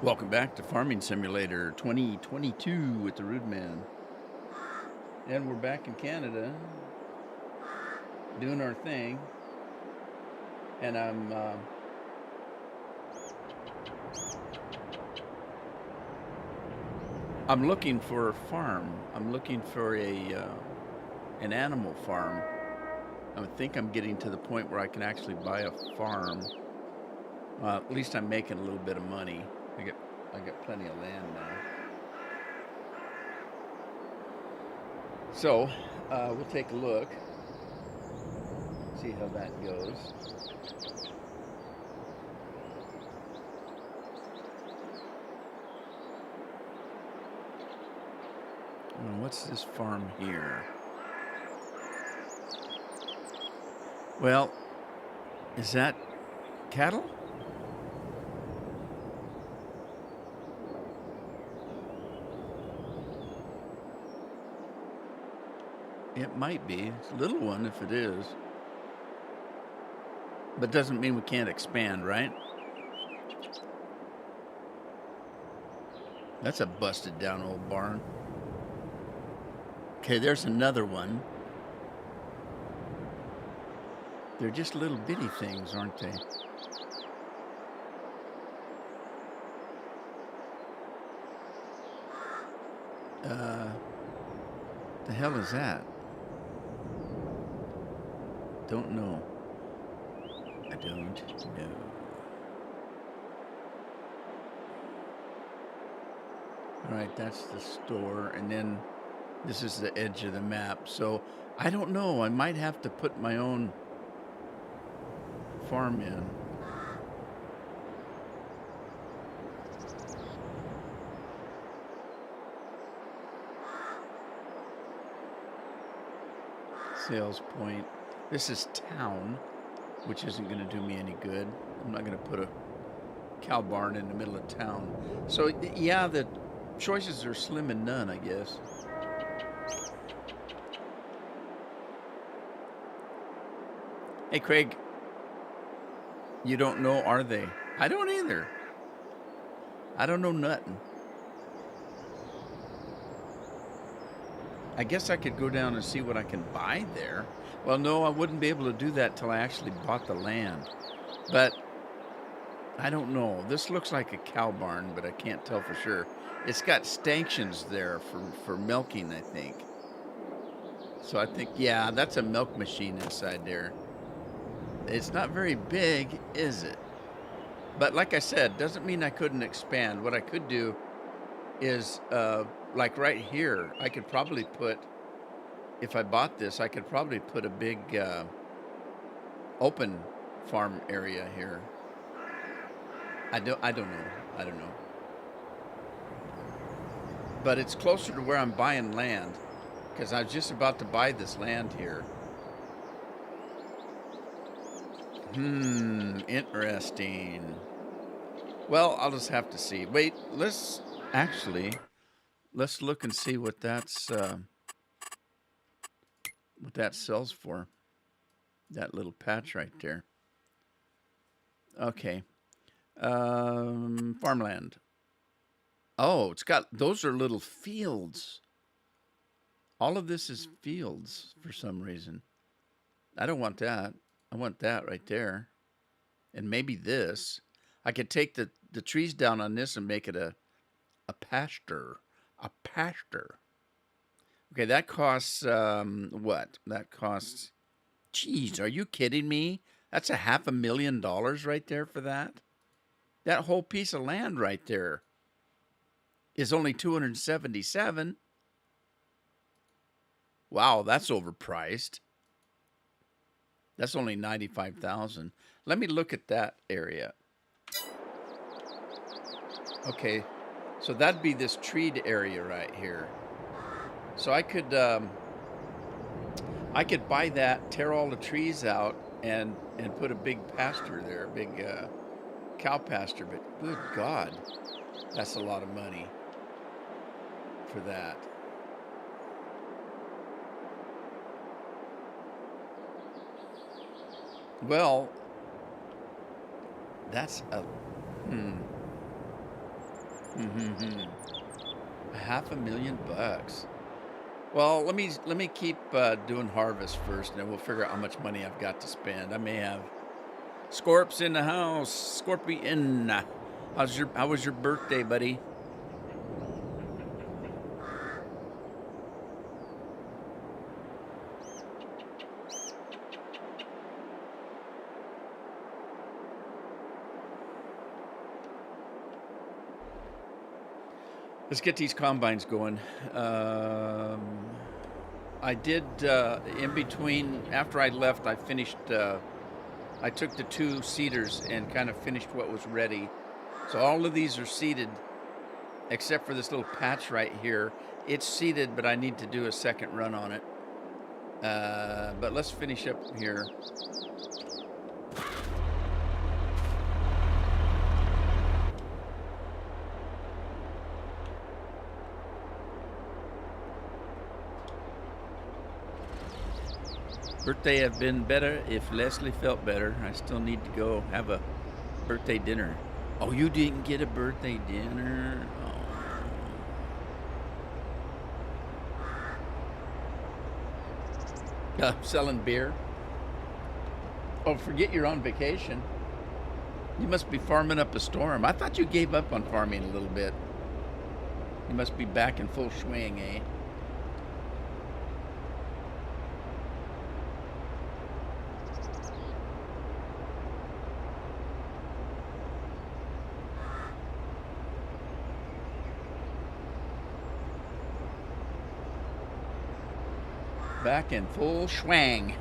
Welcome back to Farming Simulator 2022 with the Rudeman. And we're back in Canada doing our thing. And I'm looking for a farm. I'm looking for an animal farm. I think I'm getting to the point where I can actually buy a farm. At least I'm making a little bit of money. I got plenty of land now. So we'll take a look, see how that goes. What's this farm here? Well, is that cattle? It might be. It's a little one if it is. But doesn't mean we can't expand, right? That's a busted down old barn. Okay, there's another one. They're just little bitty things, aren't they? The hell is that? Don't know. I don't know. All right, that's the store, and then this is the edge of the map. So I don't know. I might have to put my own farm in. Sales point. This is town, which isn't going to do me any good. I'm not going to put a cow barn in the middle of town. So yeah, the choices are slim and none, I guess. Hey, Craig, you don't know, are they? I don't either. I don't know nothing. I guess I could go down and see what I can buy there. Well, no, I wouldn't be able to do that till I actually bought the land. But I don't know. This looks like a cow barn, but I can't tell for sure. It's got stanchions there for milking, I think. So I think, yeah, that's a milk machine inside there. It's not very big, is it? But like I said, doesn't mean I couldn't expand. What I could do is, like right here, I could probably put, if I bought this, I could probably put a big open farm area here. I don't know. But it's closer to where I'm buying land, because I was just about to buy this land here. Interesting. Well, I'll just have to see. Wait, let's look and see what that sells for. That little patch right there. Okay. Farmland. Oh, it's got, those are little fields. All of this is fields for some reason. I don't want that. I want that right there. And maybe this. I could take the trees down on this and make it a pasture. A pasture. Okay, that costs, what? That costs, geez, are you kidding me? That's $500,000 right there for that. That whole piece of land right there is only 277. Wow, that's overpriced. That's only 95,000. Let me look at that area. Okay, so that'd be this treed area right here. So I could buy that, tear all the trees out, and put a big pasture there, a big cow pasture. But good God, that's a lot of money for that. Well, that's a $500,000. Well, let me keep doing harvest first, and then we'll figure out how much money I've got to spend. I may have Scorps in the house. Scorpion. How was your birthday, buddy? Let's get these combines going. I did in between. After I left, I finished. I took the 2 seeders and kind of finished what was ready. So all of these are seeded, except for this little patch right here. It's seeded, but I need to do a second run on it. But let's finish up here. Birthday have been better if Leslie felt better. I still need to go have a birthday dinner. Oh, you didn't get a birthday dinner? Oh. Selling beer? Oh, forget you're on vacation. You must be farming up a storm. I thought you gave up on farming a little bit. You must be back in full swing, eh? Back in full swang.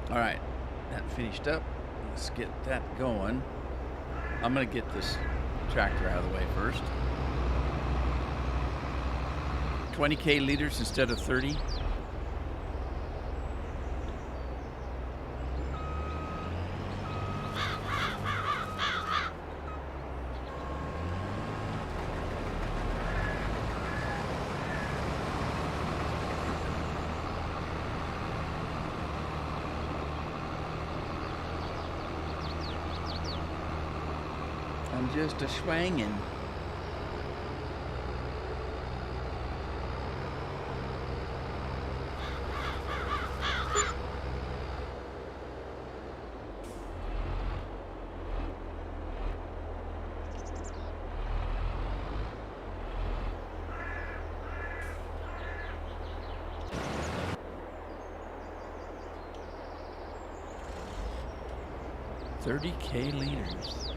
All right, that finished up. Let's get that going. I'm gonna get this tractor out of the way first. 20K liters instead of 30. I'm just a swangin'. $30K liters.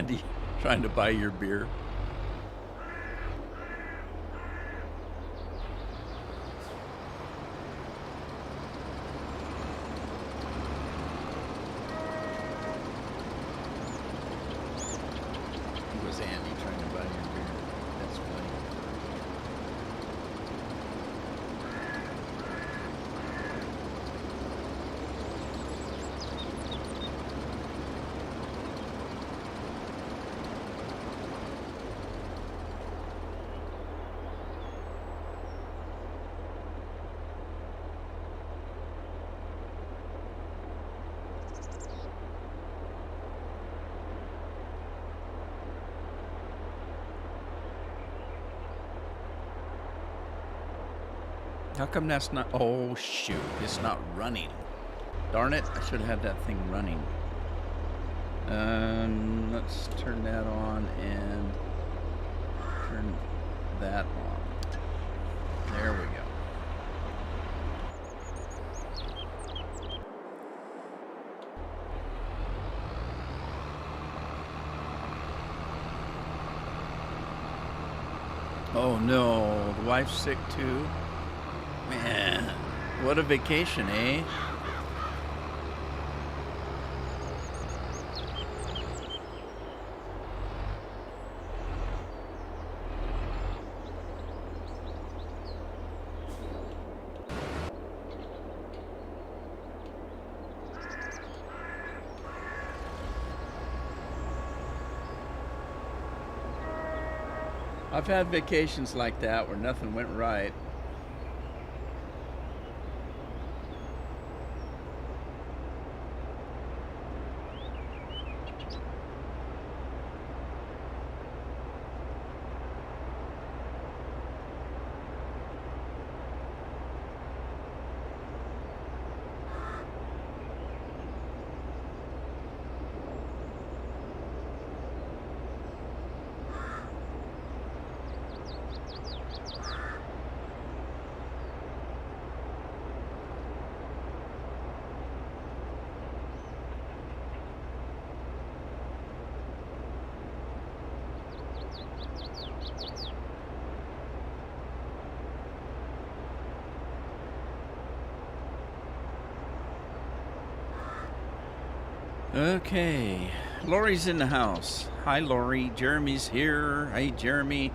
Andy trying to buy your beer. It was Andy trying to buy your beer. That's funny. How come that's not... Oh, shoot. It's not running. Darn it. I should have had that thing running. Let's turn that on and turn that on. There we go. Oh, no. The wife's sick, too. Man, what a vacation, eh? I've had vacations like that where nothing went right. Okay, Lori's in the house. Hi, Lori. Jeremy's here. Hey, Jeremy.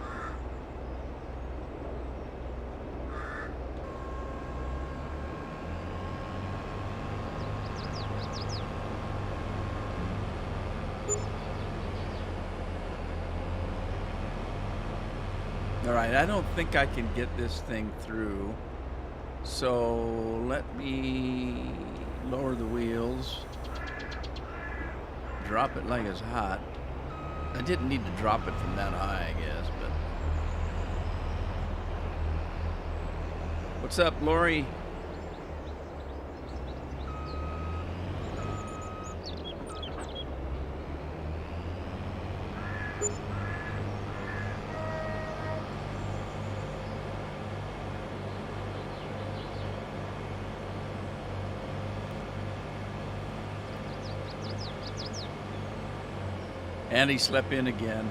All right, I don't think I can get this thing through. So let me lower the wheels. Drop it like it's hot. I didn't need to drop it from that high, I guess, but... What's up, Lori? Andy slept in again.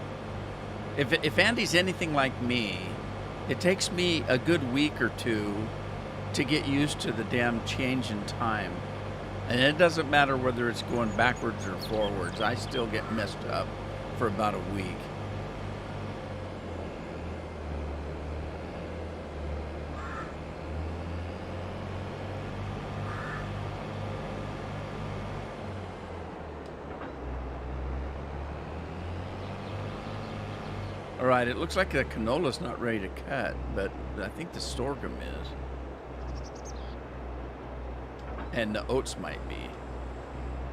If Andy's anything like me, it takes me a good week or two to get used to the damn change in time. And it doesn't matter whether it's going backwards or forwards. I still get messed up for about a week. All right, it looks like the canola's not ready to cut, but I think the sorghum is. And the oats might be.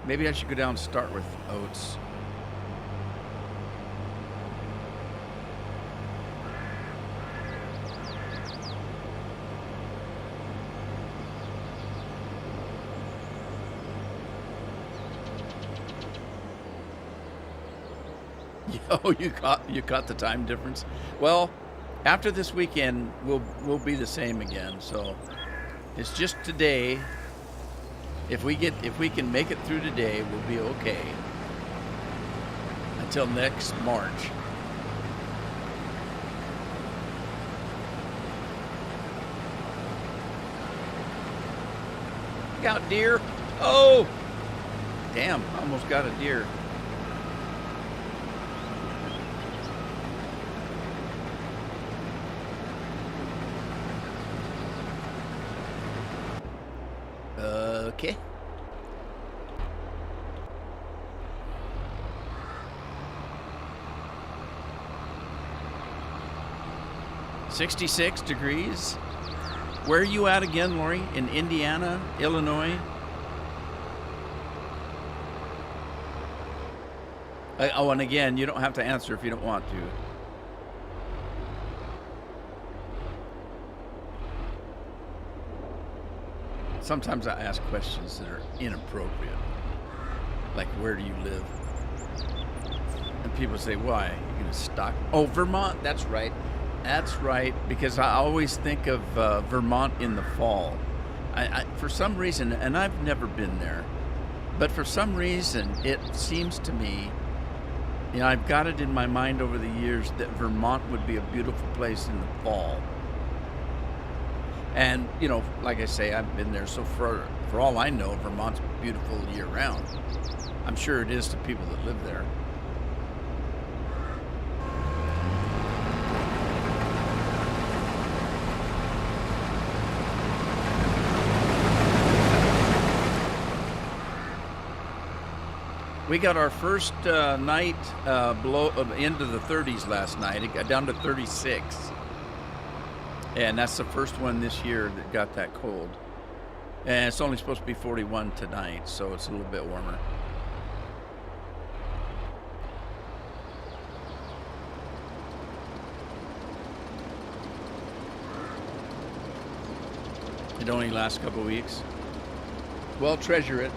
Maybe I should go down and start with oats. Oh, you caught the time difference. Well, after this weekend, we'll be the same again. So it's just today. If we can make it through today, we'll be okay. I till next March. Look out, deer. Oh, damn, almost got a deer. Okay. $66 degrees. Where are you at again, Lori? In Indiana, Illinois? Oh, and again, you don't have to answer if you don't want to. Sometimes I ask questions that are inappropriate. Like, where do you live? And people say, why? You're going to stock? Oh, Vermont, that's right. That's right, because I always think of Vermont in the fall. I for some reason, and I've never been there, but for some reason, it seems to me, you know, I've got it in my mind over the years that Vermont would be a beautiful place in the fall. And, you know, like I say, I've been there, so for all I know, Vermont's beautiful year-round. I'm sure it is to people that live there. We got our first night below into the 30s last night. It got down to 36. And that's the first one this year that got that cold. And it's only supposed to be 41 tonight, so it's a little bit warmer. It only lasts a couple weeks. Well, treasure it.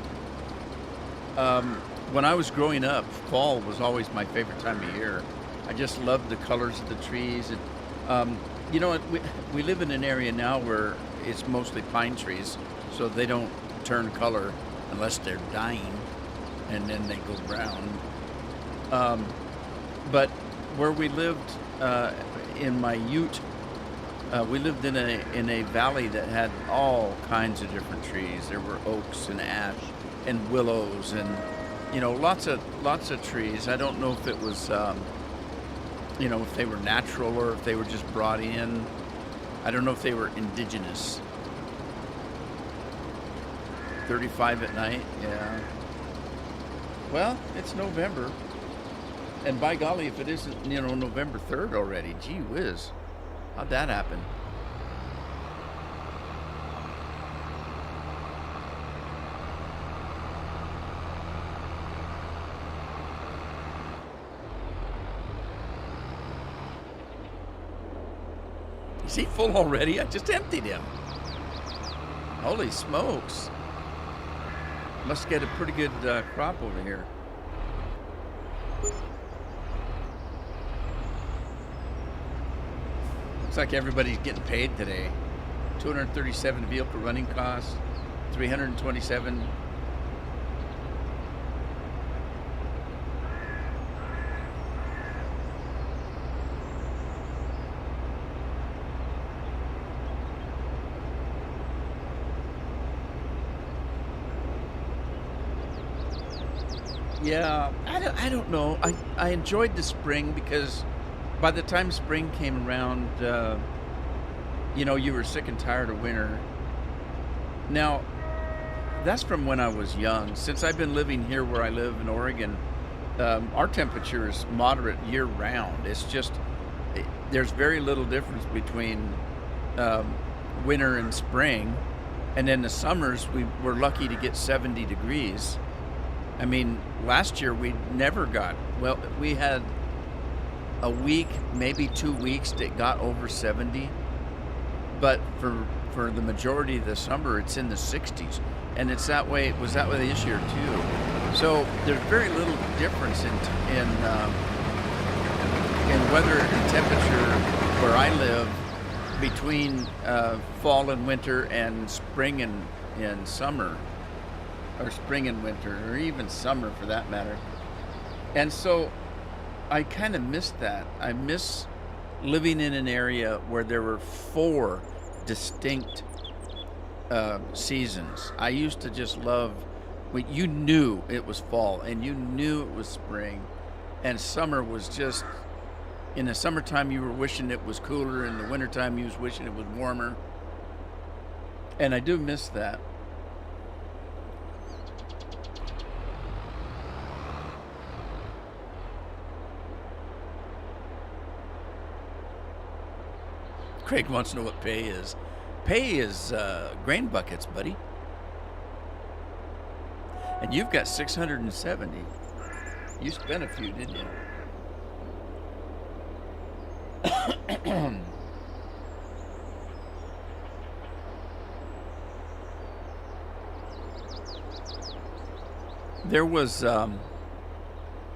When I was growing up, fall was always my favorite time of year. I just loved the colors of the trees. And, you know, we live in an area now where it's mostly pine trees, so they don't turn color unless they're dying, and then they go brown. But where we lived in my ute, we lived in a valley that had all kinds of different trees. There were oaks and ash and willows and, you know, lots of trees. I don't know if it was, you know, if they were natural or if they were just brought in. I don't know if they were indigenous. 35 at night, yeah. Well, it's November. And by golly, if it isn't, you know, November 3rd already, gee whiz. How'd that happen? Is he full already? I just emptied him. Holy smokes. Must get a pretty good crop over here. Looks like everybody's getting paid today. 237 vehicle running costs, 327. Yeah, I don't know. I enjoyed the spring because by the time spring came around, you know, you were sick and tired of winter. Now, that's from when I was young. Since I've been living here where I live in Oregon, our temperature is moderate year-round. It's just, there's very little difference between winter and spring. And then the summers, we were lucky to get 70 degrees. I mean, last year we never got, well, we had a week, maybe 2 weeks that got over 70. But for the majority of the summer, it's in the 60s. And it's that way, it was that way this year too. So there's very little difference in weather and temperature where I live between fall and winter and spring and summer. Or spring and winter, or even summer for that matter. And so I kind of miss that. I miss living in an area where there were 4 distinct seasons. I used to just love when you knew it was fall and you knew it was spring, and summer was just, in the summertime you were wishing it was cooler, in the wintertime you was wishing it was warmer. And I do miss that. Craig wants to know what pay is. Pay is grain buckets, buddy. And you've got 670. You spent a few, didn't you? There was,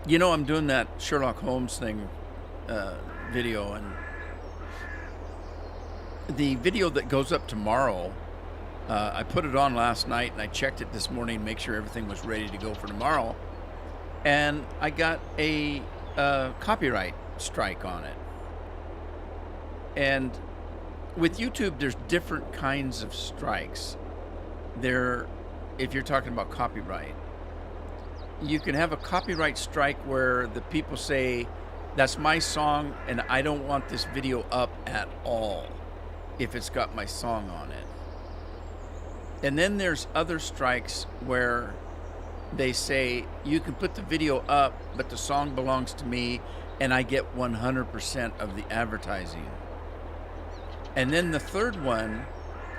you know, I'm doing that Sherlock Holmes thing video, and the video that goes up tomorrow, I put it on last night and I checked it this morning to make sure everything was ready to go for tomorrow. And I got a copyright strike on it. And with YouTube, there's different kinds of strikes. If you're talking about copyright, you can have a copyright strike where the people say, that's my song and I don't want this video up at all if it's got my song on it. And then there's other strikes where they say, you can put the video up, but the song belongs to me and I get 100% of the advertising. And then the third one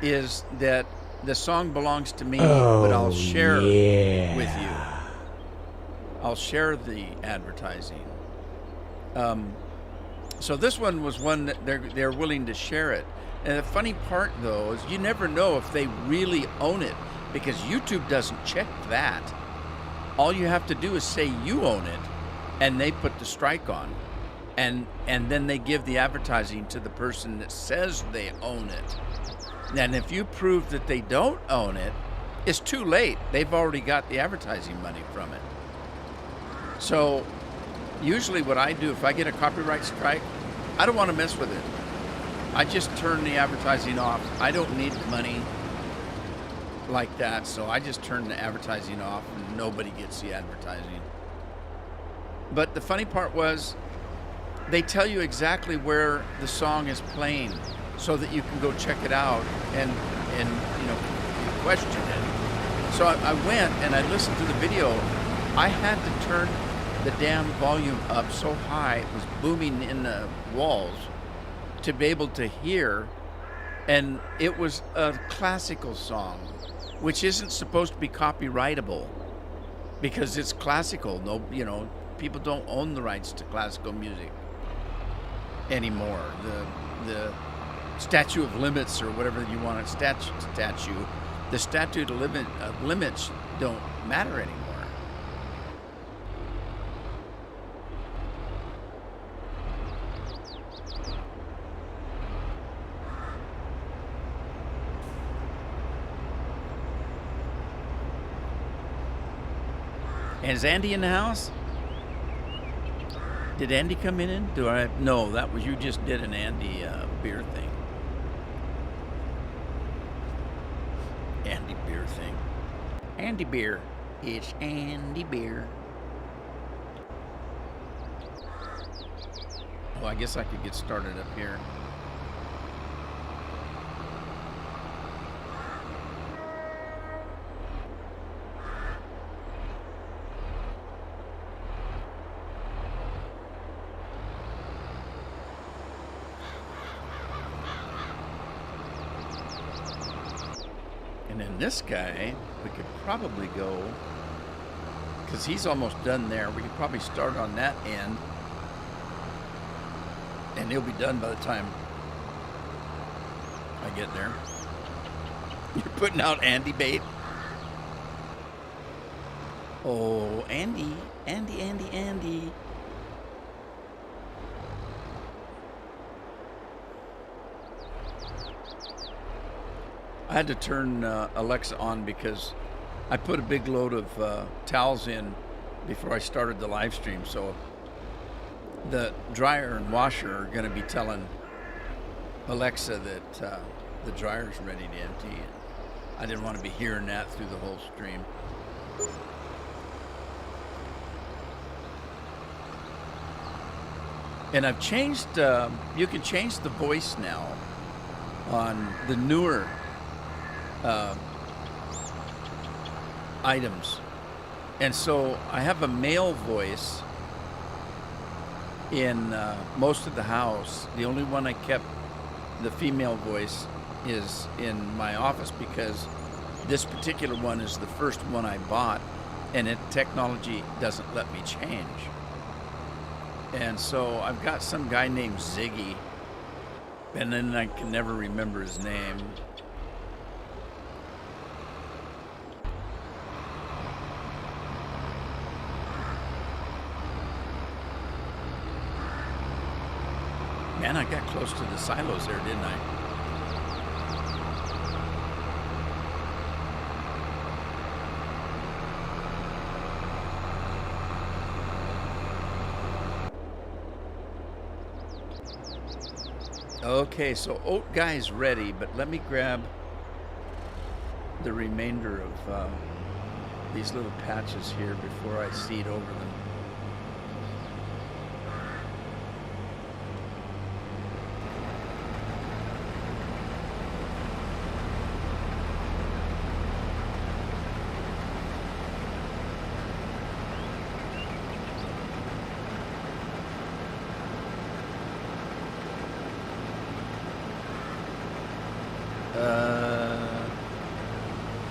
is that the song belongs to me, but I'll share with you. I'll share the advertising. So this one was one that they're willing to share it. And the funny part, though, is you never know if they really own it, because YouTube doesn't check that. All you have to do is say you own it, and they put the strike on. And then they give the advertising to the person that says they own it. And if you prove that they don't own it, it's too late. They've already got the advertising money from it. So usually what I do, if I get a copyright strike, I don't want to mess with it. I just turn the advertising off. I don't need money like that, so I just turn the advertising off and nobody gets the advertising. But the funny part was, they tell you exactly where the song is playing so that you can go check it out and you know, question it. So I went and I listened to the video. I had to turn the damn volume up so high, it was booming in the walls, to be able to hear. And it was a classical song, which isn't supposed to be copyrightable because it's classical. No, you know, people don't own the rights to classical music anymore. The statute of limits, or whatever you want, the statute of limits don't matter anymore. And is Andy in the house? Did Andy come in? No, that was, you just did an Andy beer thing. Andy beer thing. Andy beer. It's Andy beer. Oh, I guess I could get started up here. And then this guy, we could probably go, because he's almost done there. We could probably start on that end, and he'll be done by the time I get there. You're putting out Andy bait? Oh, Andy. I had to turn Alexa on because I put a big load of towels in before I started the live stream. So The dryer and washer are going to be telling Alexa that the dryer's ready to empty. And I didn't want to be hearing that through the whole stream. And I've changed, you can change the voice now on the newer items. And so I have a male voice in most of the house. The only one I kept, the female voice, is in my office because this particular one is the first one I bought, and technology doesn't let me change. And so I've got some guy named Ziggy, and then I can never remember his name. Man, I got close to the silos there, didn't I? Okay, so oat guy's ready, but let me grab the remainder of these little patches here before I seed over them.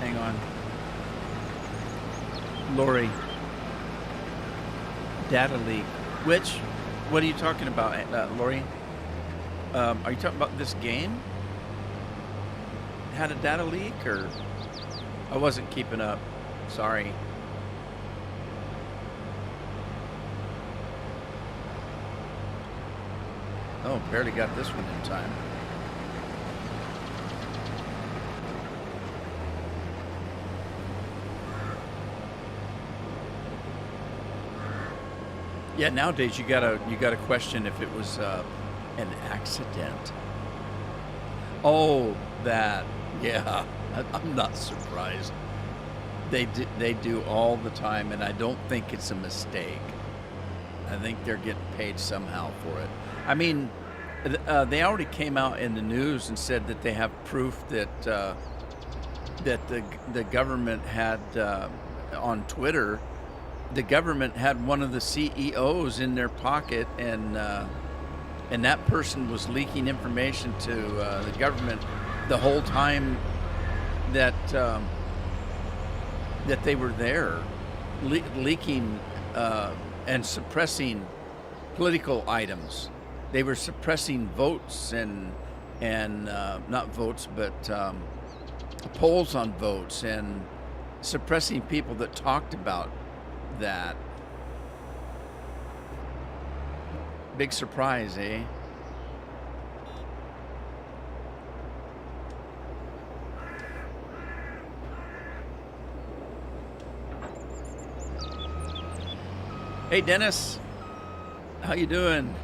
Hang on. Lori. Data leak. What are you talking about, Lori? Are you talking about this game? Had a data leak, or? I wasn't keeping up. Sorry. Oh, barely got this one in time. Yeah, nowadays you gotta question if it was an accident. Oh, that. Yeah, I'm not surprised. They do all the time, and I don't think it's a mistake. I think they're getting paid somehow for it. I mean, they already came out in the news and said that they have proof that that the government had on Twitter. The government had one of the CEOs in their pocket, and that person was leaking information to the government the whole time that that they were there, leaking and suppressing political items. They were suppressing votes and not votes, but polls on votes, and suppressing people that talked about that. Big surprise, eh? Hey, Dennis. How you doing?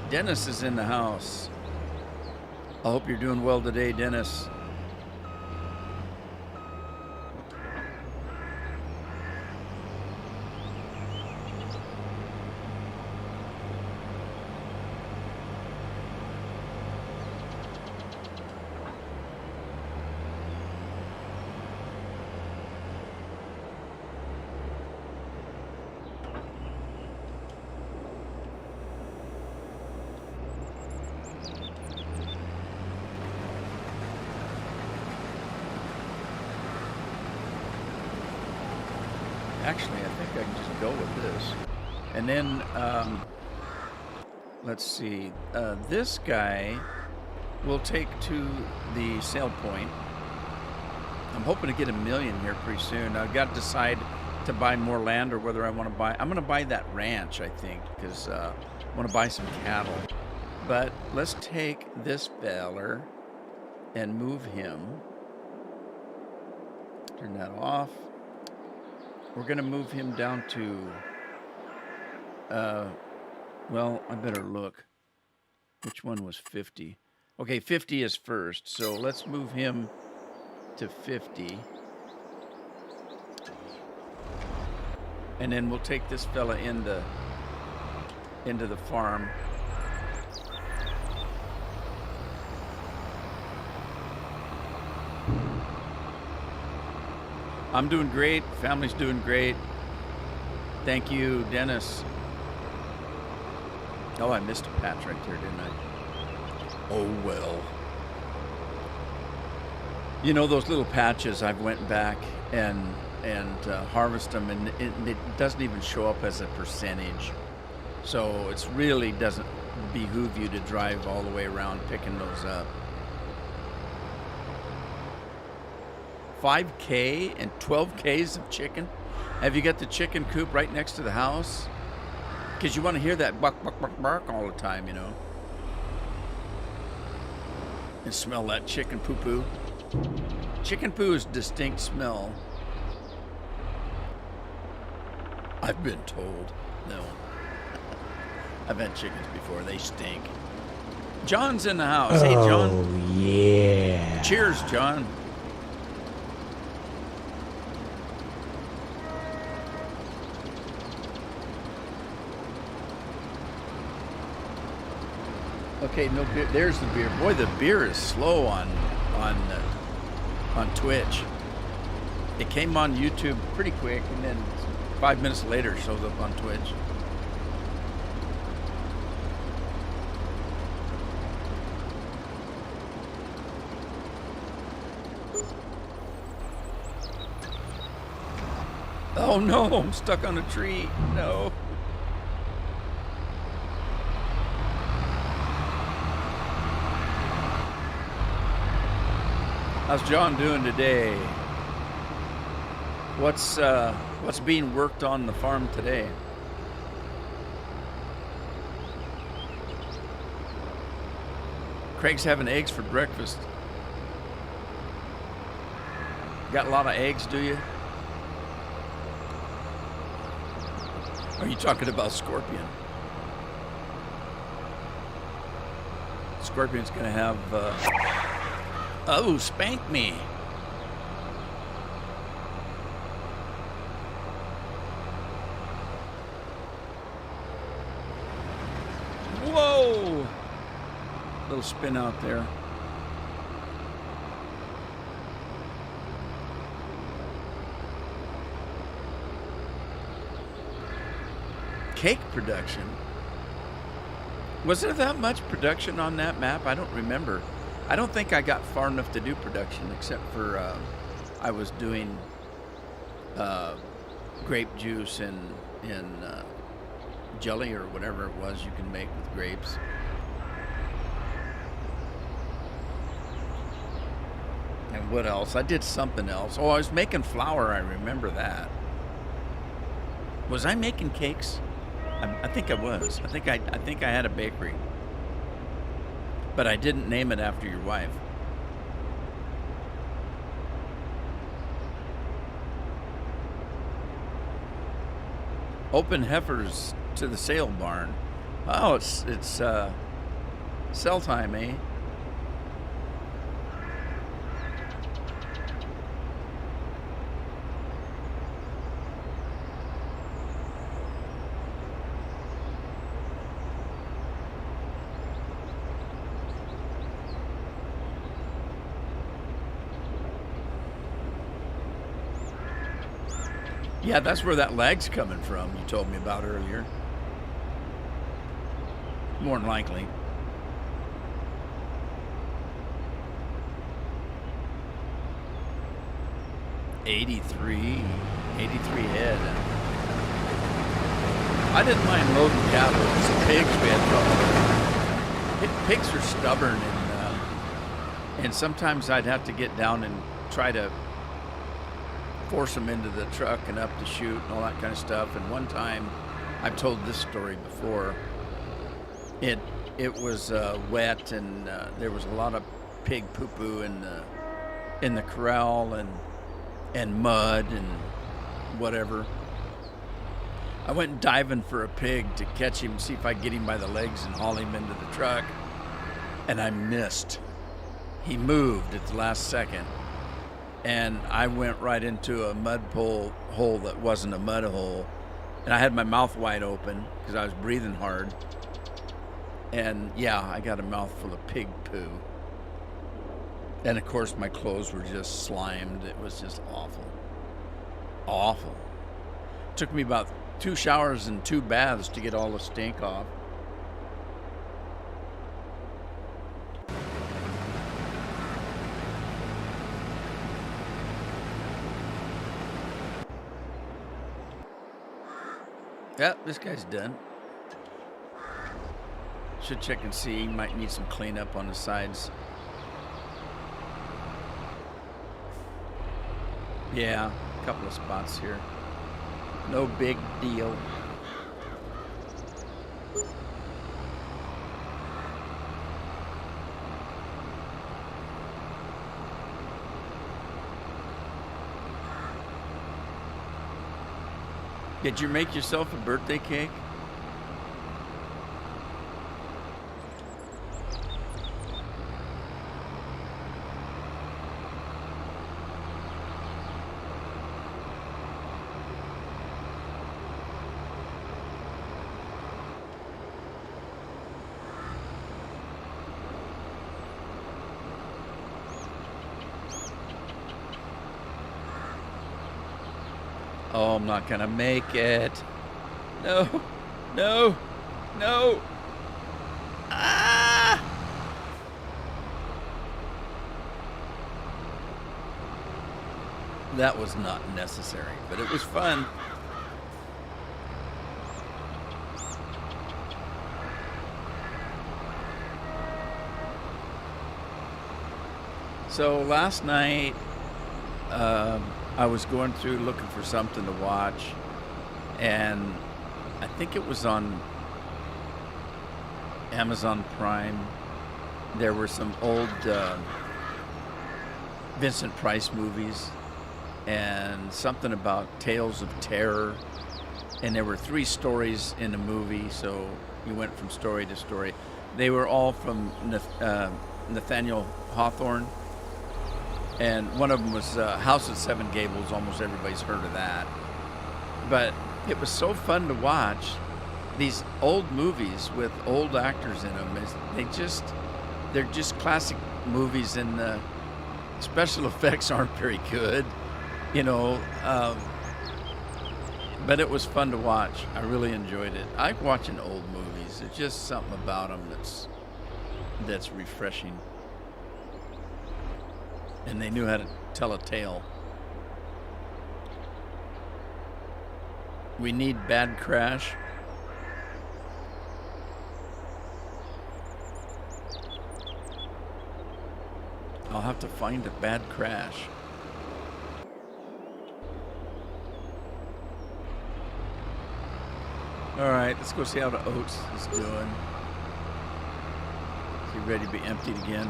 Dennis is in the house. I hope you're doing well today, Dennis. Actually, I think I can just go with this. And then, let's see. This guy will take to the sale point. I'm hoping to get 1 million here pretty soon. I've got to decide to buy more land or whether I want to buy. I'm going to buy that ranch, I think, because I want to buy some cattle. But let's take this feller and move him. Turn that off. We're going to move him down to Well, I better look. Which one was 50? Okay, 50 is first, so let's move him to 50. And then we'll take this fella into the farm. I'm doing great. Family's doing great. Thank you, Dennis. Oh, I missed a patch right there, didn't I? Oh, well. You know, those little patches, I've went back and harvest them, and it doesn't even show up as a percentage. So it really doesn't behoove you to drive all the way around picking those up. 5K and 12Ks of chicken? Have you got the chicken coop right next to the house? Because you want to hear that buck, buck, buck, bark all the time, you know. And smell that chicken poo-poo. Chicken poo is a distinct smell. I've been told. No. I've had chickens before. They stink. John's in the house. Hey, John. Oh, yeah. Cheers, John. Okay, no beer. There's the beer. Boy, the beer is slow on Twitch. It came on YouTube pretty quick, and then 5 minutes later, it shows up on Twitch. Oh no, I'm stuck on a tree. No. How's John doing today? What's being worked on the farm today? Craig's having eggs for breakfast. Got a lot of eggs, do you? Are you talking about Scorpion? Scorpion's gonna have oh, spank me. Whoa! Little spin out there. Cake production. Was there that much production on that map? I don't remember. I don't think I got far enough to do production, except for I was doing grape juice and jelly or whatever it was you can make with grapes. And what else? I did something else. Oh, I was making flour. I remember that. Was I making cakes? I think I was. I think I had a bakery. But I didn't name it after your wife. Open heifers to the sale barn. Oh, it's sell time, eh? Yeah, that's where that lag's coming from, you told me about earlier. More than likely. $83 head. I didn't mind loading cattle. Some pigs we had trouble. Pigs are stubborn, and sometimes I'd have to get down and try to force them into the truck and up the chute and all that kind of stuff. And one time, I've told this story before, it was wet, and there was a lot of pig poo-poo in the corral and mud and whatever. I went diving for a pig to catch him, see if I could get him by the legs and haul him into the truck, and I missed. He moved at the last second, and I went right into a mud hole that wasn't a mud hole, and I had my mouth wide open because I was breathing hard, and yeah, I got a mouthful of pig poo. And of course my clothes were just slimed. It was just awful. Awful. It took me about 2 showers and 2 baths to get all the stink off. Yep, this guy's done. Should check and see. He might need some cleanup on the sides. Yeah, a couple of spots here. No big deal. Did you make yourself a birthday cake? Oh, I'm not gonna make it. No, no, no. Ah! That was not necessary, but it was fun. So last night, I was going through looking for something to watch, and I think it was on Amazon Prime. There were some old Vincent Price movies and something about Tales of Terror, and there were 3 stories in the movie, so you went from story to story. They were all from Nathaniel Hawthorne. And one of them was House of Seven Gables. Almost everybody's heard of that. But it was so fun to watch these old movies with old actors in them. They're just classic movies, and the special effects aren't very good, you know. But it was fun to watch. I really enjoyed it. I like watching old movies. There's just something about them that's refreshing. And they knew how to tell a tale. We need Bad Crash. I'll have to find a Bad Crash. Alright, let's go see how the oats is doing. Is he ready to be emptied again?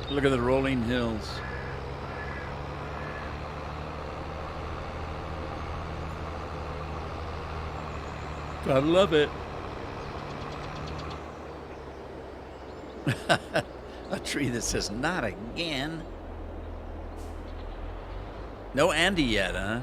Look at the rolling hills. Gotta love it. A tree that says, "Not again." No Andy yet, huh?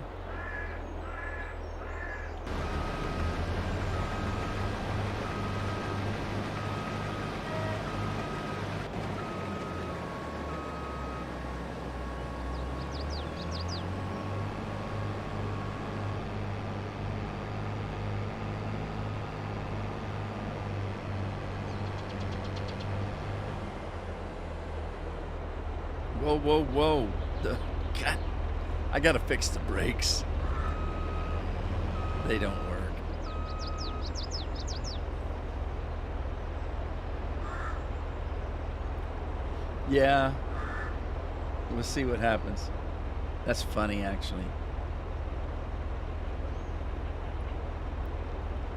Whoa, whoa, whoa. God, I gotta fix the brakes. They don't work. Yeah. We'll see what happens. That's funny, actually.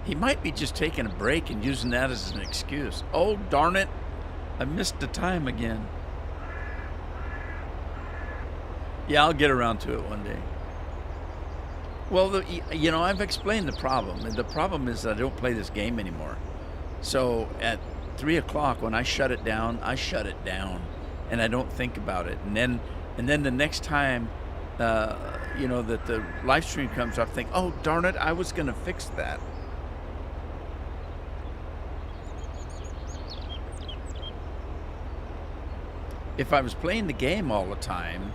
He might be just taking a break and using that as an excuse. Oh, darn it. I missed the time again. Yeah, I'll get around to it one day. Well, you know, I've explained the problem. And the problem is that I don't play this game anymore. So at 3 o'clock, when I shut it down, and I don't think about it. And then the next time, you know, that the live stream comes up, I think, oh, darn it, I was going to fix that. If I was playing the game all the time,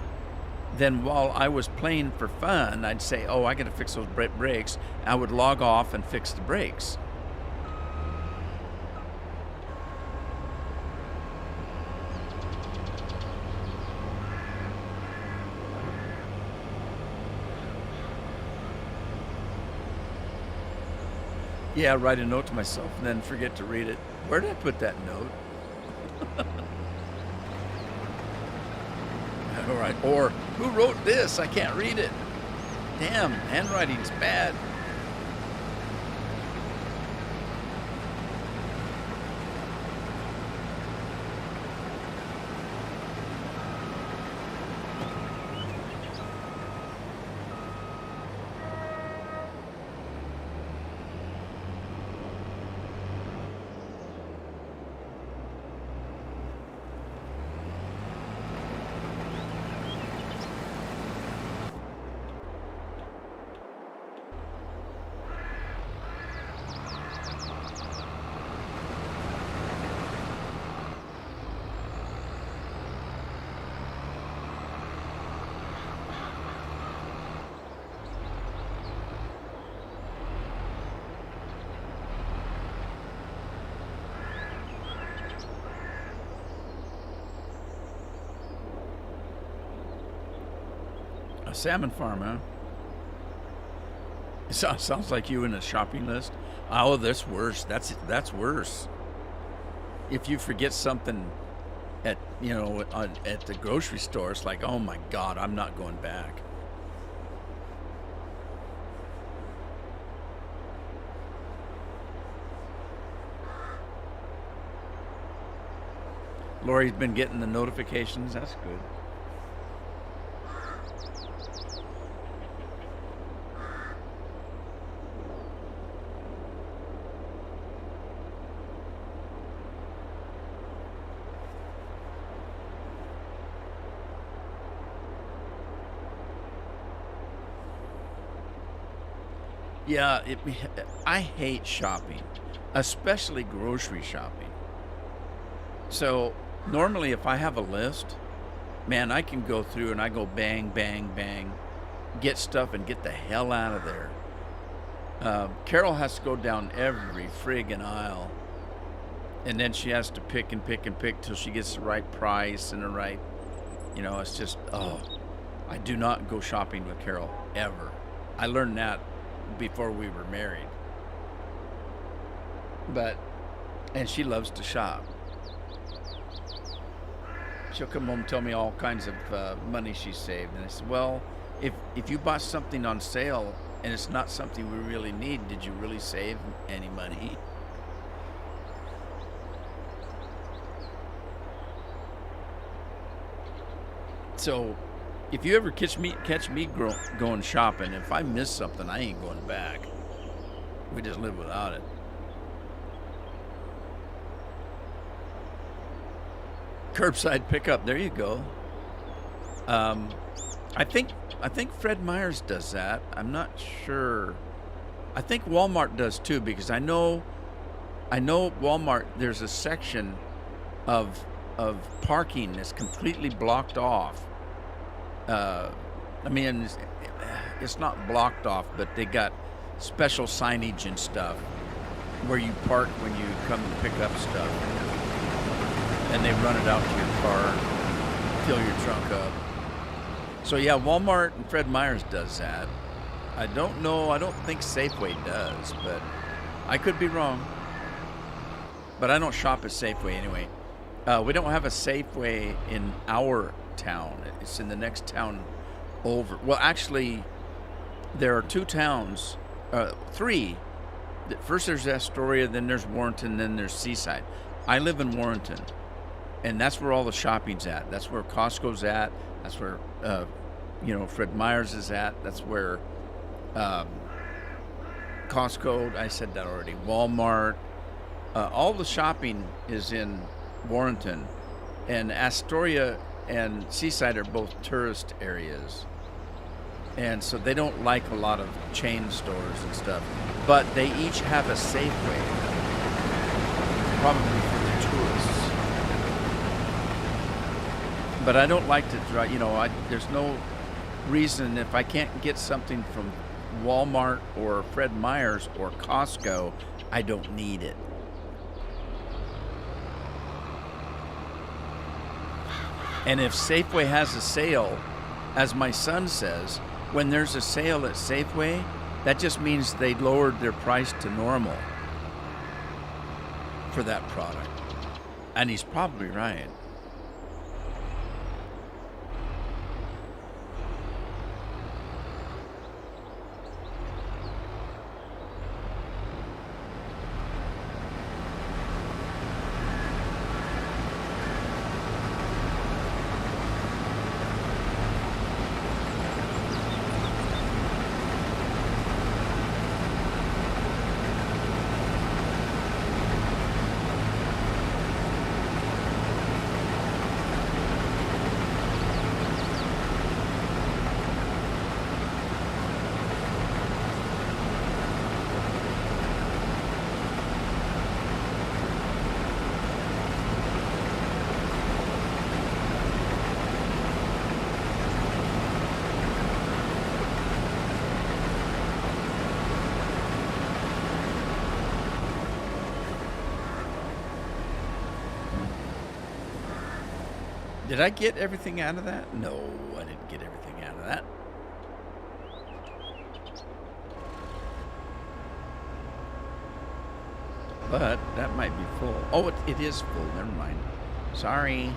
then while I was playing for fun, I'd say, oh, I got to fix those brakes. I would log off and fix the brakes. Yeah, write a note to myself and then forget to read it. Where did I put that note? All right. Or, who wrote this? I can't read it. Damn, handwriting's bad. A salmon farm, huh? It sounds like you in a shopping list. Oh, that's worse. That's worse. If you forget something at, you know, at the grocery store, it's like, oh my God, I'm not going back. Lori's been getting the notifications. That's good. Yeah, I hate shopping, especially grocery shopping. So normally if I have a list, man, I can go through and I go bang, bang, bang, get stuff and get the hell out of there. Carol has to go down every friggin' aisle, and then she has to pick and pick and pick till she gets the right price and the right, you know, it's just, oh, I do not go shopping with Carol, ever. I learned that before we were married. And she loves to shop. She'll come home and tell me all kinds of money she saved. And I said, well, if you bought something on sale and it's not something we really need, did you really save any money? So if you ever catch me going shopping, if I miss something, I ain't going back. We just live without it. Curbside pickup. There you go. I think Fred Meyer's does that. I'm not sure. I think Walmart does too, because I know Walmart. There's a section of parking that's completely blocked off. I mean, it's not blocked off, but they got special signage and stuff where you park when you come to pick up stuff, and they run it out to your car, fill your trunk up. So yeah, Walmart and Fred Meyer's does that. I don't know. I don't think Safeway does, but I could be wrong. But I don't shop at Safeway anyway. We don't have a Safeway in our town. It's in the next town over. Well, actually, there are 2 towns, 3 First there's Astoria, then there's Warrenton, then there's Seaside. I live in Warrenton, and that's where all the shopping's at. That's where Costco's at. That's where, Fred Meyer's is at. That's where Costco, I said that already, Walmart. All the shopping is in Warrenton, and Astoria and Seaside are both tourist areas. And so they don't like a lot of chain stores and stuff. But they each have a Safeway, probably for the tourists. But I don't like to drive, there's no reason if I can't get something from Walmart or Fred Meyer's or Costco, I don't need it. And if Safeway has a sale, as my son says, when there's a sale at Safeway, that just means they lowered their price to normal for that product. And he's probably right. Did I get everything out of that? No, I didn't get everything out of that. But that might be full. Oh, it is full. Never mind. Sorry.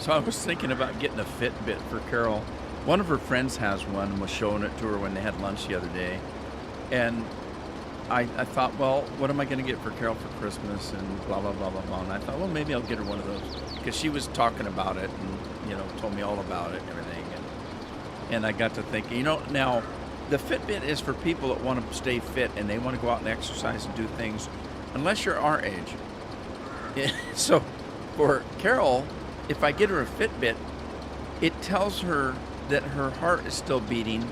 So I was thinking about getting a Fitbit for Carol. One of her friends has one and was showing it to her when they had lunch the other day. And I thought, well, what am I going to get for Carol for Christmas and blah, blah, blah, blah, blah. And I thought, well, maybe I'll get her one of those. Because she was talking about it and, told me all about it and everything. And I got to thinking, now the Fitbit is for people that want to stay fit and they want to go out and exercise and do things, unless you're our age. So for Carol, if I get her a Fitbit, it tells her that her heart is still beating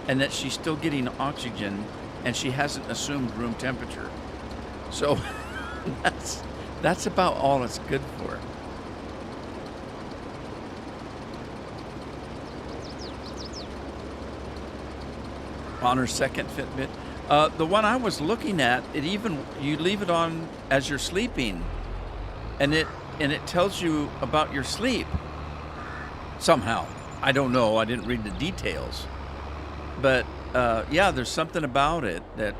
and that she's still getting oxygen and she hasn't assumed room temperature. So that's about all it's good for. On her second Fitbit, the one I was looking at, you leave it on as you're sleeping, and it tells you about your sleep somehow. I don't know. I didn't read the details. But, there's something about it that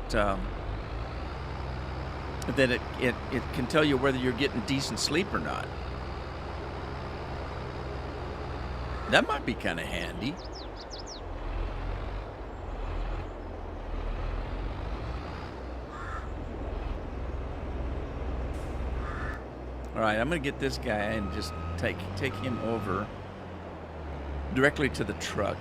it can tell you whether you're getting decent sleep or not. That might be kind of handy. All right, I'm going to get this guy and just take him over directly to the truck.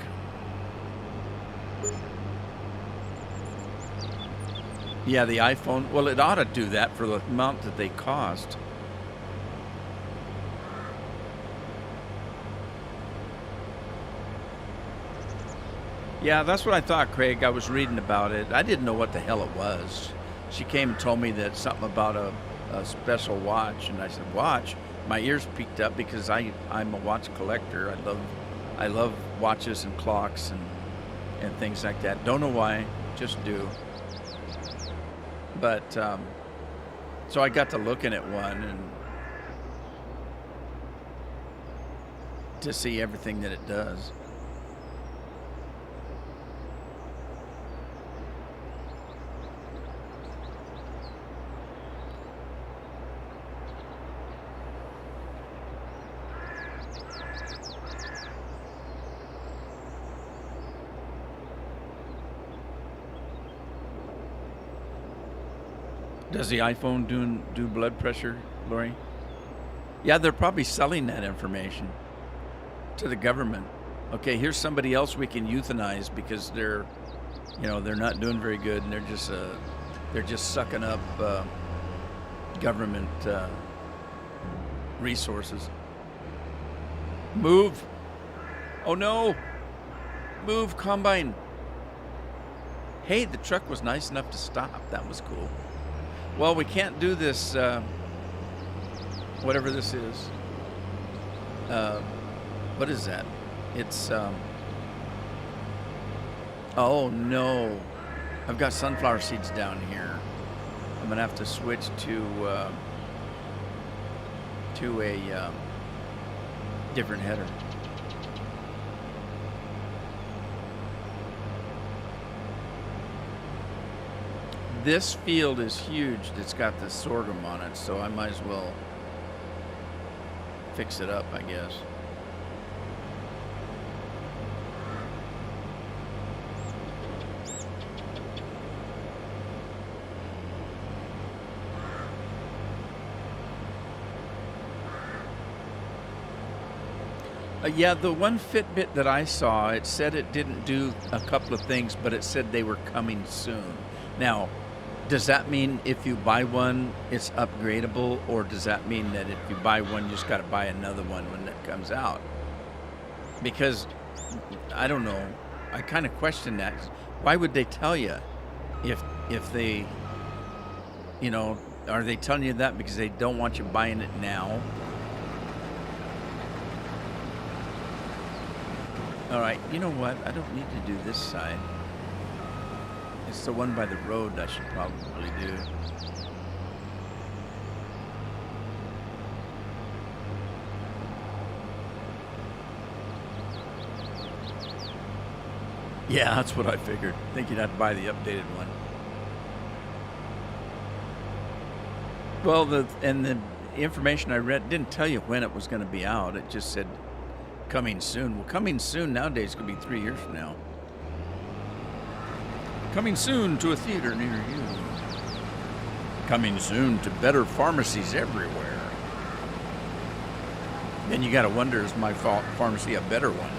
Yeah, the iPhone. Well, it ought to do that for the amount that they cost. Yeah, that's what I thought, Craig. I was reading about it. I didn't know what the hell it was. She came and told me that something about a special watch, and I said, watch? my ears peaked up because I'm a watch collector. I love watches and clocks and things like that. Don't know why, just do. But so I got to looking at one and to see everything that it does. Does the iPhone do blood pressure, Lori? Yeah, they're probably selling that information to the government. Okay, here's somebody else we can euthanize because they're not doing very good and they're just sucking up government resources. Move! Oh no! Move, combine! Hey, the truck was nice enough to stop. That was cool. Well, we can't do this, whatever this is. What is that? It's, oh no. I've got sunflower seeds down here. I'm going to have to switch to a different header. This field is huge that's got the sorghum on it, so I might as well fix it up, I guess. Yeah, the one Fitbit that I saw, it said it didn't do a couple of things, but it said they were coming soon. Now, does that mean if you buy one, it's upgradable, or does that mean that if you buy one, you just got to buy another one when it comes out? Because, I don't know, I kind of question that. Why would they tell you if they, are they telling you that because they don't want you buying it now? All right, you know what? I don't need to do this side. It's the one by the road I should probably do. Yeah, that's what I figured. I think you'd have to buy the updated one. Well, the information I read didn't tell you when it was going to be out. It just said coming soon. Well, coming soon nowadays could be 3 years from now. Coming soon to a theater near you. Coming soon to better pharmacies everywhere. Then you got to wonder, is my pharmacy a better one?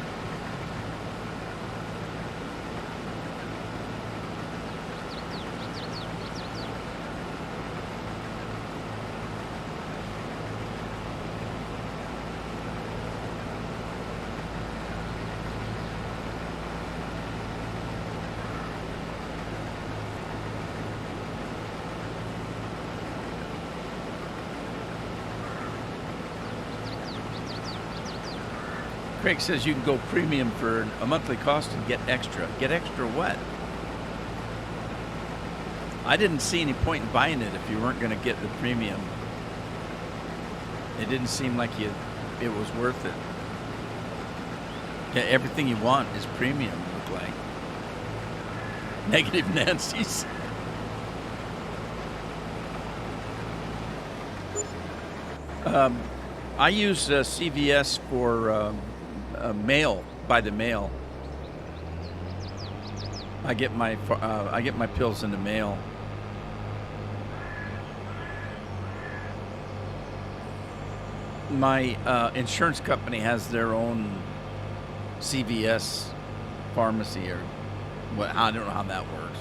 Craig says you can go premium for a monthly cost and get extra. Get extra what? I didn't see any point in buying it if you weren't going to get the premium. It didn't seem like it was worth it. Yeah, everything you want is premium, look like. Negative Nancy's. I use CVS for mail, by the mail. I get my pills in the mail. My insurance company has their own CVS pharmacy, or what? I don't know how that works.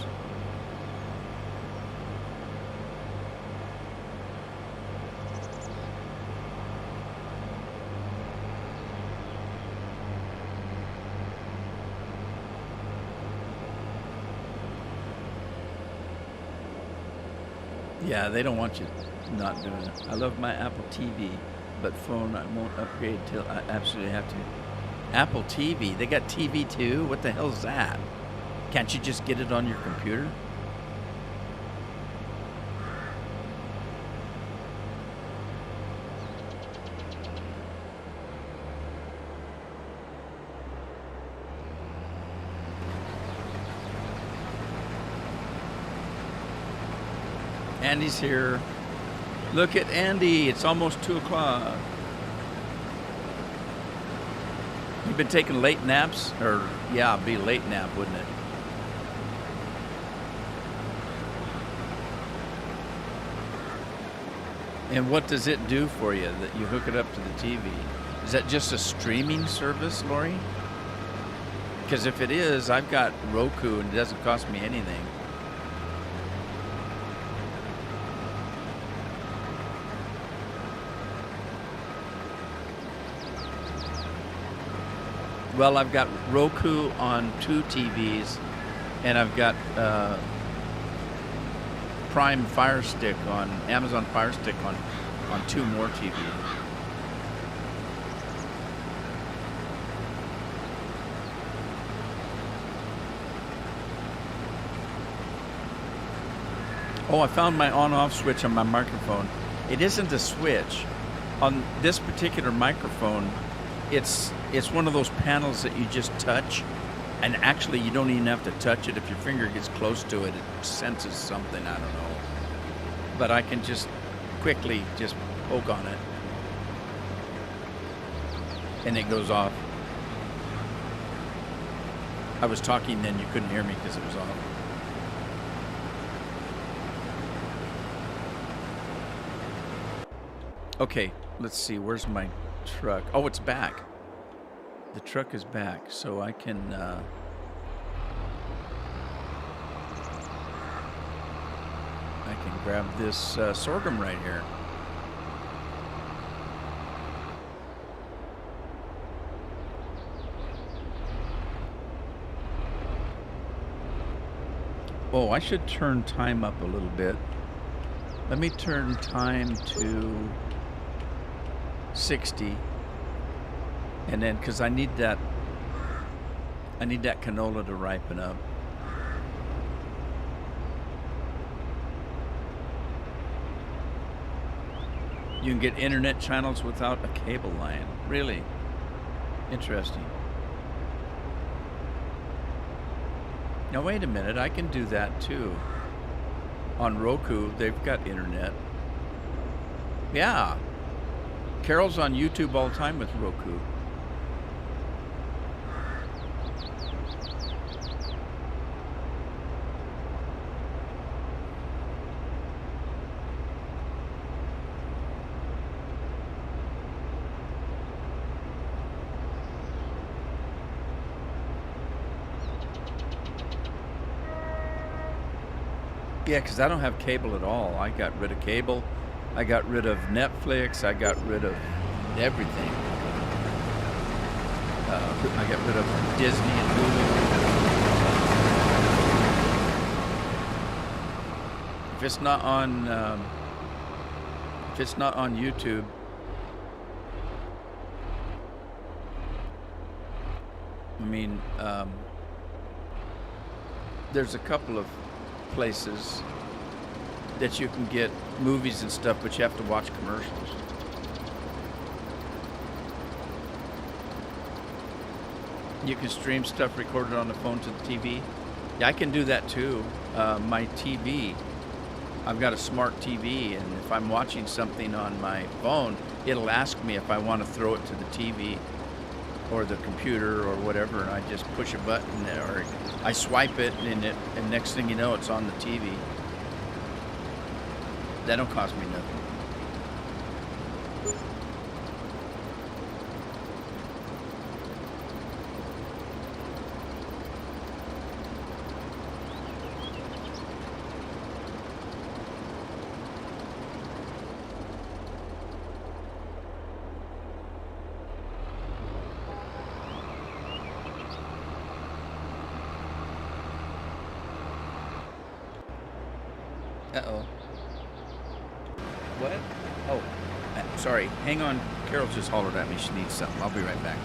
Yeah, they don't want you not doing it. I love my Apple TV. but phone I won't upgrade till I absolutely have to. Apple TV, they got TV too? What the hell is that? Can't you just get it on your computer? Andy's here. Look at Andy. It's almost 2 o'clock. You've been taking late naps? Or, yeah, it'd be a late nap, wouldn't it? And what does it do for you that you hook it up to the TV? Is that just a streaming service, Lori? Because if it is, I've got Roku and it doesn't cost me anything. Well, I've got Roku on 2 TVs, and I've got Prime Fire Stick on Amazon Fire Stick on 2 more TVs. Oh, I found my on-off switch on my microphone. It isn't a switch. On this particular microphone, it's one of those panels that you just touch, and actually you don't even have to touch it. If your finger gets close to it, it senses something, I don't know. But I can just quickly just poke on it, and it goes off. I was talking then, you couldn't hear me because it was off. Okay, let's see, where's my truck? Oh, it's back. The truck is back, so I can grab this sorghum right here. Oh, I should turn time up a little bit. Let me turn time to 60, and then because I need that canola to ripen up. You can get internet channels without a cable line. Really interesting. Now wait a minute, I can do that too. On Roku, they've got internet. Yeah. Carol's on YouTube all the time with Roku. Yeah, because I don't have cable at all. I got rid of cable. I got rid of Netflix. I got rid of everything. I got rid of Disney and Hulu. If it's not on YouTube, I mean, there's a couple of places that you can get movies and stuff, but you have to watch commercials. You can stream stuff recorded on the phone to the TV. Yeah, I can do that too. My TV, I've got a smart TV, and if I'm watching something on my phone, it'll ask me if I want to throw it to the TV or the computer or whatever, and I just push a button there, or I swipe it, and next thing you know, it's on the TV. That don't cost me nothing. Uh-oh. What? Oh, Sorry, hang on. Carol just hollered at me. She needs something. I'll be right back.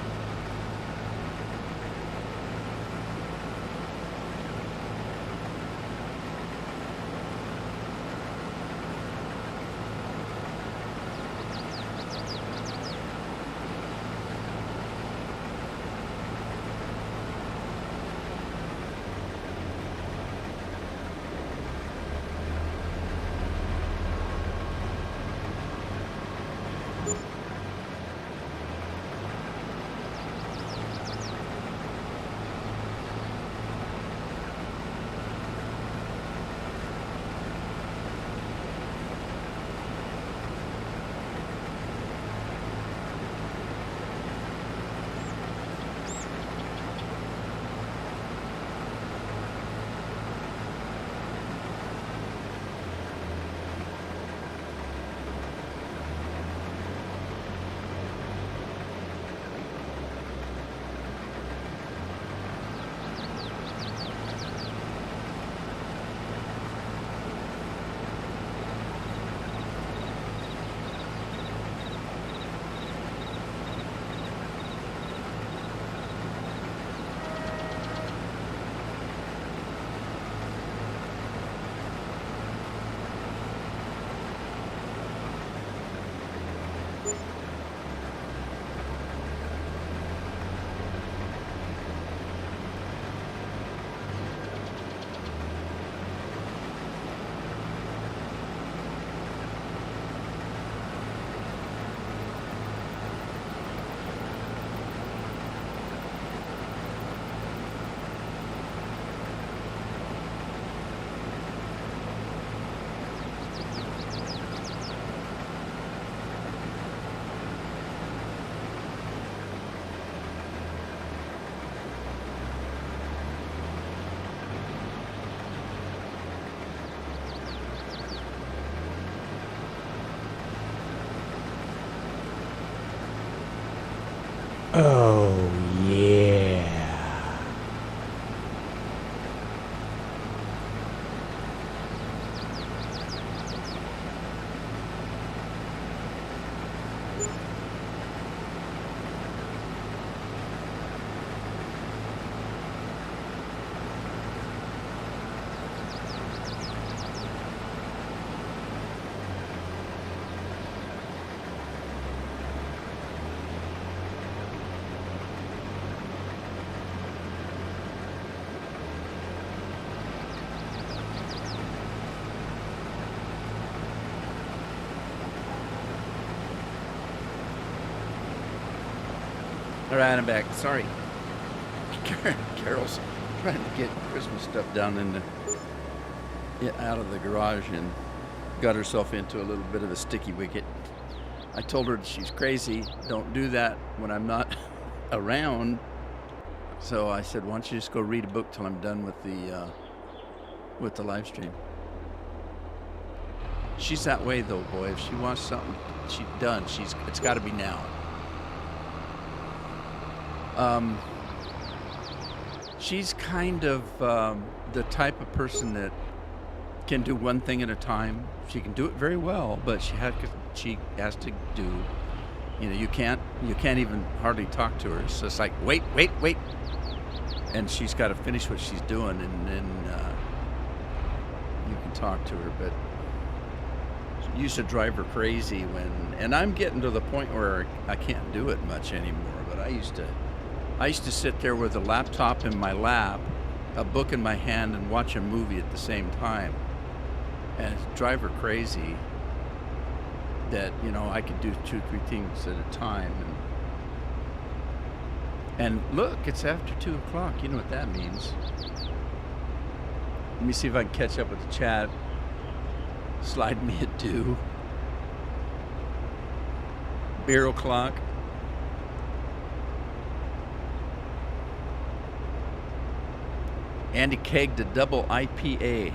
Oh, yeah. All right, I'm back. Sorry. Carol's trying to get Christmas stuff down in out of the garage and got herself into a little bit of a sticky wicket. I told her she's crazy. Don't do that when I'm not around. So I said, why don't you just go read a book till I'm done with the live stream. She's that way though, boy. If she wants something, she's done. It's got to be now. She's kind of the type of person that can do one thing at a time. She can do it very well, but she has to do. You can't even hardly talk to her. It's just like wait, and she's got to finish what she's doing, and then you can talk to her. But it used to drive her crazy and I'm getting to the point where I can't do it much anymore. But I used to sit there with a laptop in my lap, a book in my hand, and watch a movie at the same time. And it'd drive her crazy that, I could do 2-3 things at a time. And look, it's after 2 o'clock. You know what that means. Let me see if I can catch up with the chat. Slide me a 2. Beer o'clock. Andy kegged a double IPA.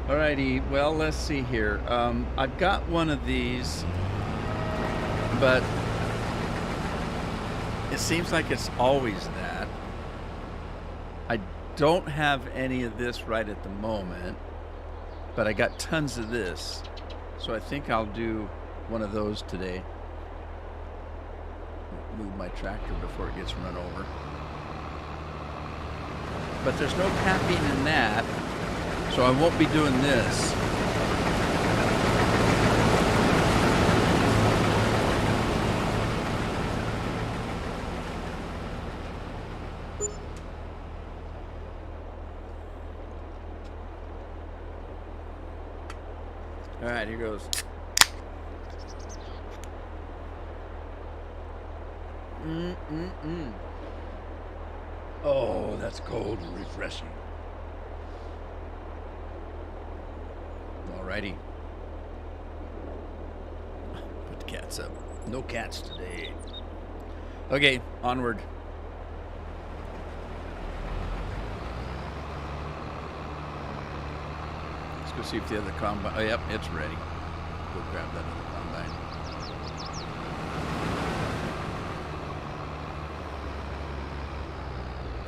Alrighty, well, let's see here. I've got one of these, but It seems like it's always that. I don't have any of this right at the moment, but I got tons of this. So I think I'll do one of those today. Move my tractor before it gets run over. But there's no caffeine in that, so I won't be doing this. All right, here goes. Oh, that's cold and refreshing. Alrighty. Put the cats up. No cats today. Okay, onward. Let's go see if the other combine. Oh, yep, it's ready. Go grab that other combine.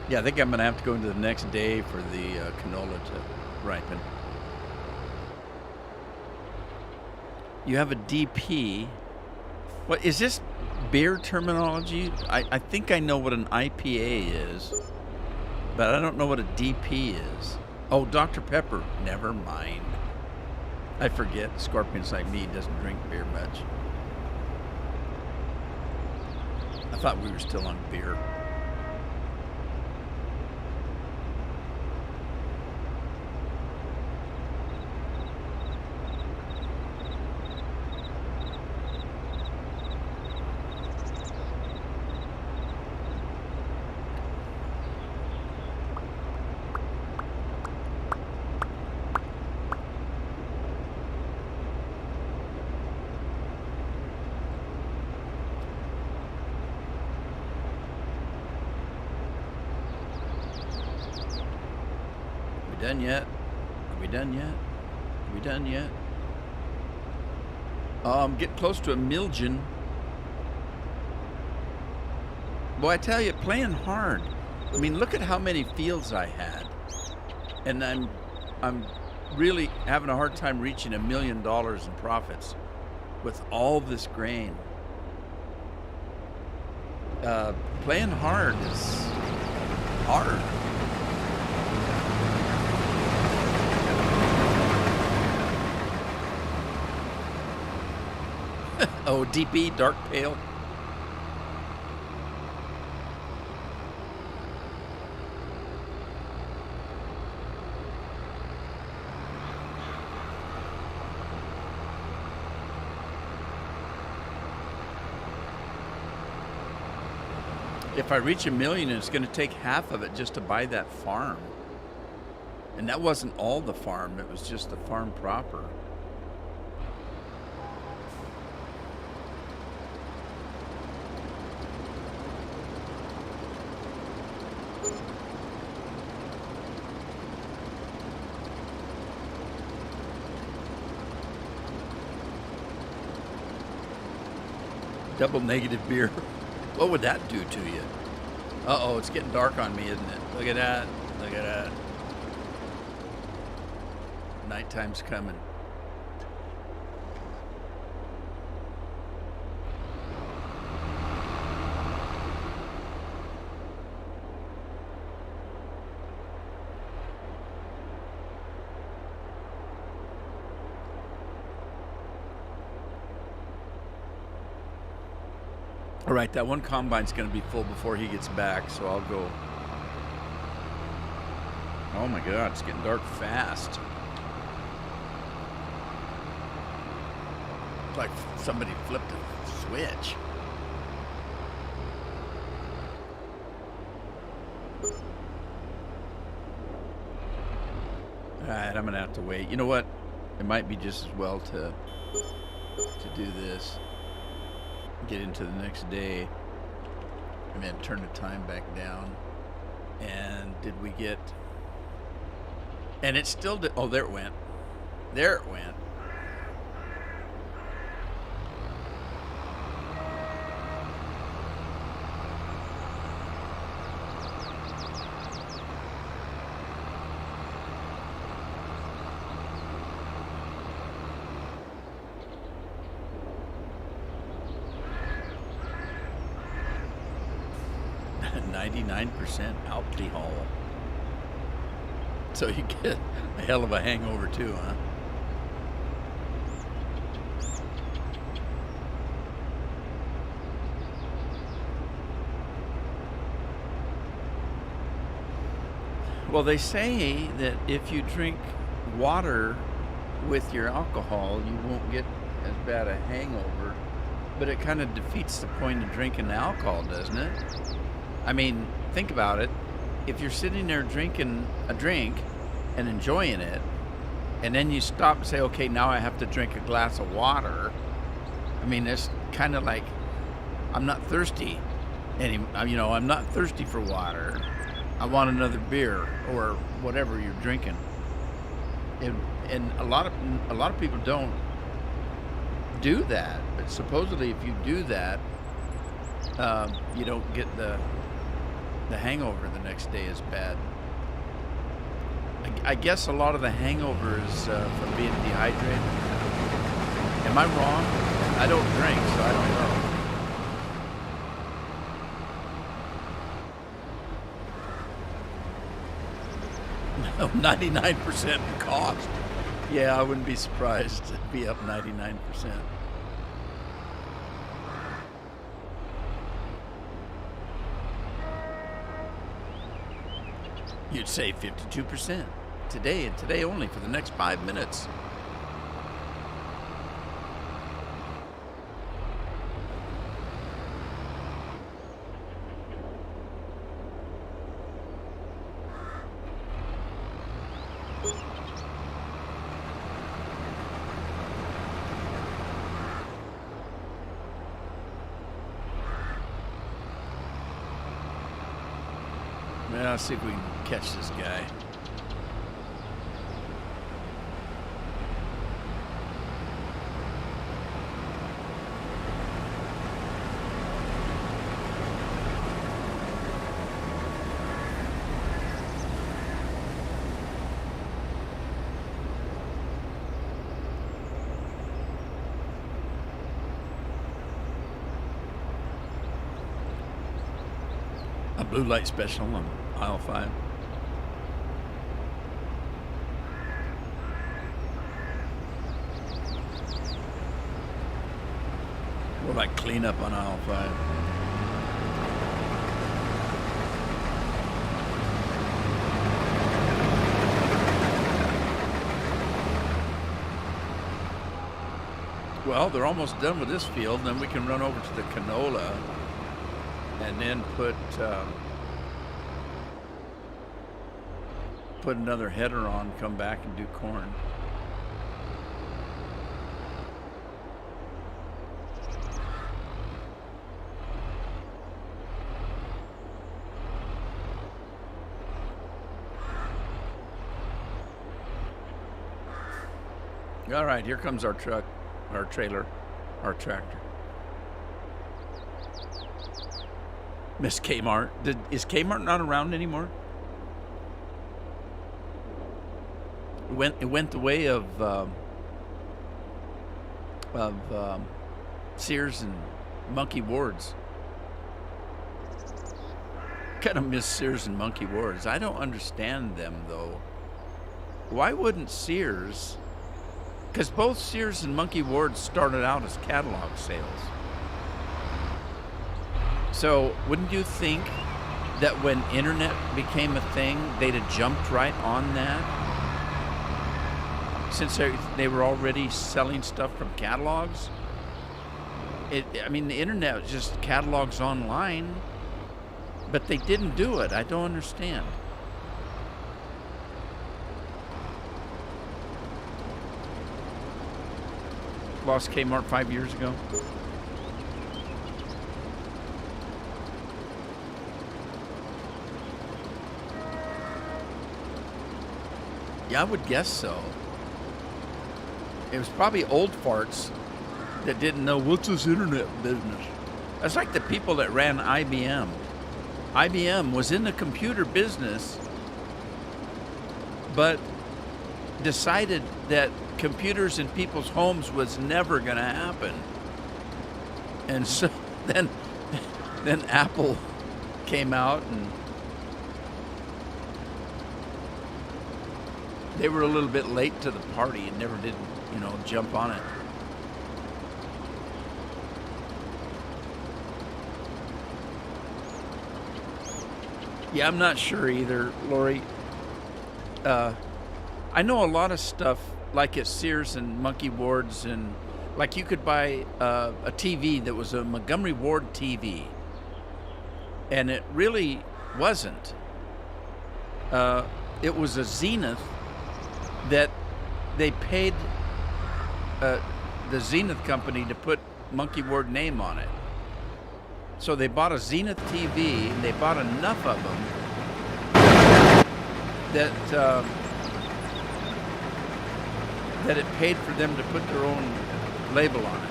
Yeah, I think I'm going to have to go into the next day for the canola to ripen. You have a DP. What is this beer terminology? I think I know what an IPA is, but I don't know what a DP is. Oh, Dr. Pepper. Never mind. I forget. Scorpions like me doesn't drink beer much. I thought we were still on beer. Done yet? Are we done yet? Are we done yet? Getting close to a million. Boy, I tell you, playing hard. I mean, look at how many fields I had, and I'm really having a hard time reaching $1 million in profits with all this grain. Playing hard is hard. Oh, DP, dark pale. If I reach $1 million, it's going to take half of it just to buy that farm. And that wasn't all the farm, it was just the farm proper. Double negative beer. What would that do to you? Uh-oh, it's getting dark on me, isn't it? Look at that. Look at that. Nighttime's coming. All right, that one combine's going to be full before he gets back, so I'll go. Oh my God, it's getting dark fast. It's like somebody flipped a switch. All right, I'm going to have to wait. You know what? It might be just as well to do this. Get into the next day and then turn the time back down. And did we get, and it still did, oh, there it went. There it went. 99% alcohol. So you get a hell of a hangover too, huh? Well, they say that if you drink water with your alcohol, you won't get as bad a hangover. But it kind of defeats the point of drinking alcohol, doesn't it? I mean, think about it. If you're sitting there drinking a drink and enjoying it, and then you stop and say, okay, now I have to drink a glass of water. I mean, it's kind of like, I'm not thirsty I'm not thirsty for water. I want another beer or whatever you're drinking. And a lot of people don't do that. But supposedly, if you do that, you don't get the hangover the next day as bad. I guess a lot of the hangover is from being dehydrated. Am I wrong? I don't drink, so I don't know. 99% in cost. Yeah, I wouldn't be surprised to be up 99%. You'd say 52% today and today only for the next 5 minutes. Well, let's see if we can catch this guy. A blue light special on aisle 5. More like cleanup on aisle 5. Well, they're almost done with this field. Then we can run over to the canola and then put another header on, come back and do corn. All right, here comes our truck, our trailer, our tractor. Miss Kmart. Is Kmart not around anymore? It went the way of Sears and Monkey Ward's. Kind of miss Sears and Monkey Ward's. I don't understand them though. Why wouldn't Sears? Because both Sears and Monkey Ward's started out as catalog sales. So wouldn't you think that when internet became a thing, they'd have jumped right on that? Since they were already selling stuff from catalogs? The internet was just catalogs online, but they didn't do it. I don't understand. Lost Kmart 5 years ago. Yeah, I would guess so. It was probably old farts that didn't know what's this internet business. That's like the people that ran IBM. IBM was in the computer business, but decided that computers in people's homes was never going to happen. And so then Apple came out, and they were a little bit late to the party and never did, jump on it. Yeah, I'm not sure either, Lori. I know a lot of stuff, like at Sears and Monkey Ward's, and like you could buy a TV that was a Montgomery Ward TV, and it really wasn't. It was a Zenith that they paid the Zenith company to put Monkey Ward name on it. So they bought a Zenith TV, and they bought enough of them that that it paid for them to put their own label on it.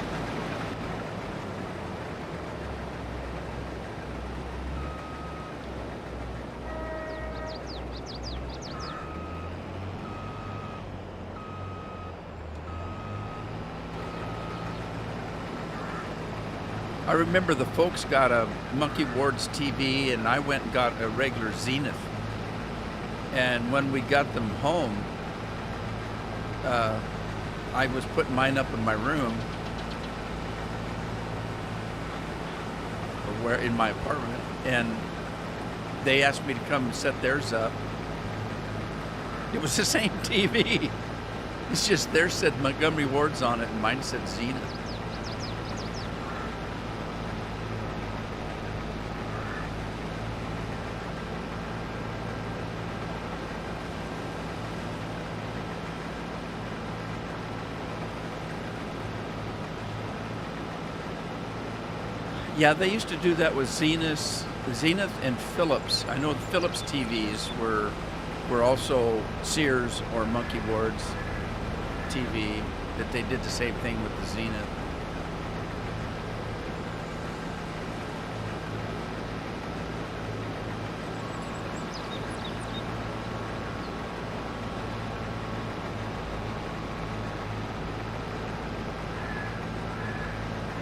I remember the folks got a Monkey Ward's TV, and I went and got a regular Zenith. And when we got them home, I was putting mine up in my room, or in my apartment, and they asked me to come and set theirs up. It was the same TV. It's just theirs said Montgomery Ward's on it, and mine said Zenith. Yeah, they used to do that with Zenith and Philips. I know the Philips TVs were also Sears or Monkey Ward's TV, that they did the same thing with the Zenith.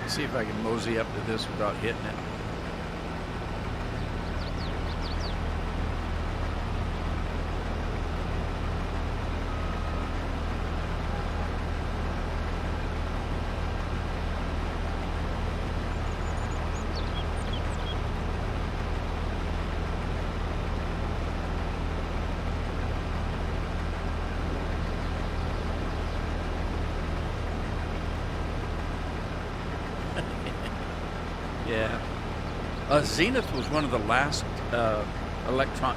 See if I can mosey up to this without hitting it. Yeah. Zenith was one of the last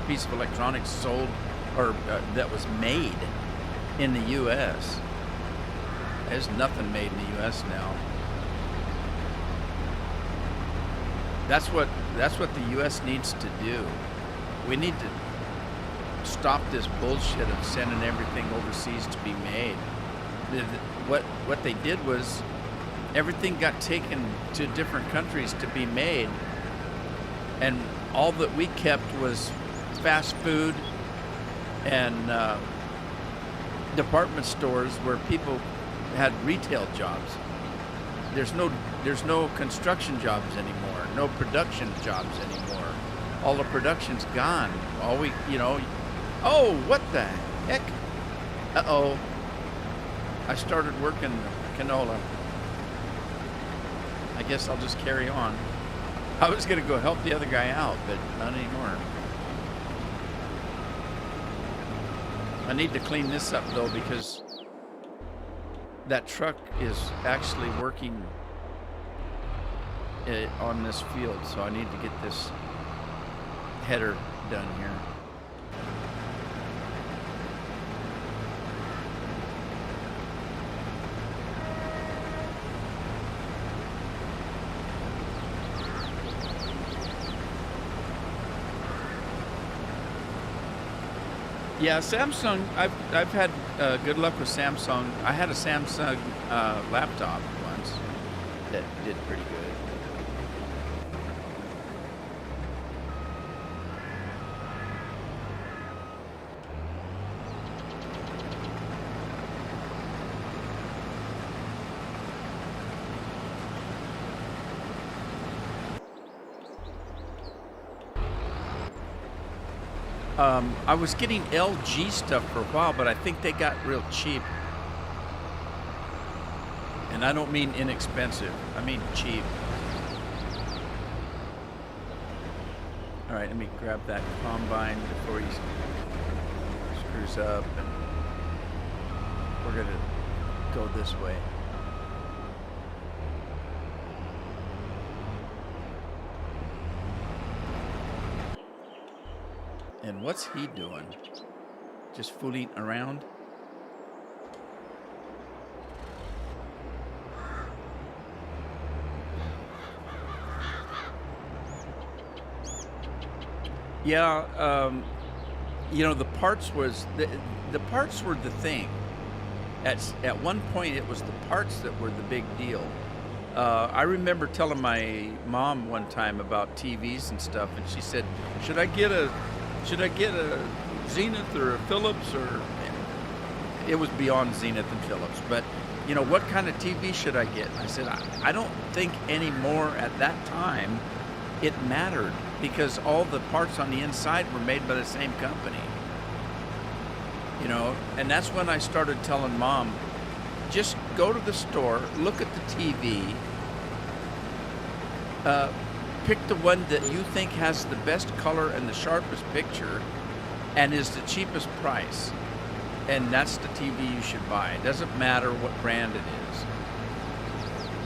piece of electronics sold, or that was made in the U.S. There's nothing made in the U.S. now. That's what the U.S. needs to do. We need to stop this bullshit of sending everything overseas to be made. What they did was, everything got taken to different countries to be made, and all that we kept was fast food and department stores where people had retail jobs. There's no construction jobs anymore, no production jobs anymore. All the production's gone. Oh, what the heck? Uh-oh. I started working canola. I guess I'll just carry on. I was going to go help the other guy out, but not anymore. I need to clean this up, though, because that truck is actually working on this field, so I need to get this header done here. Yeah, Samsung, I've had good luck with Samsung. I had a Samsung laptop once that did pretty good. I was getting LG stuff for a while, but I think they got real cheap. And I don't mean inexpensive. I mean cheap. All right, let me grab that combine before he screws up. And we're going to go this way. And what's he doing? Just fooling around? Yeah, you know, the parts were the thing. At one point, it was the parts that were the big deal. I remember telling my mom one time about TVs and stuff, and she said, "Should I get a Zenith or a Philips?" Or it was beyond Zenith and Philips, but you know, what kind of TV should I get? I said, I don't think anymore at that time it mattered, because all the parts on the inside were made by the same company. You know, and that's when I started telling Mom, just go to the store, look at the TV, pick the one that you think has the best color and the sharpest picture and is the cheapest price. And that's the TV you should buy. It doesn't matter what brand it is.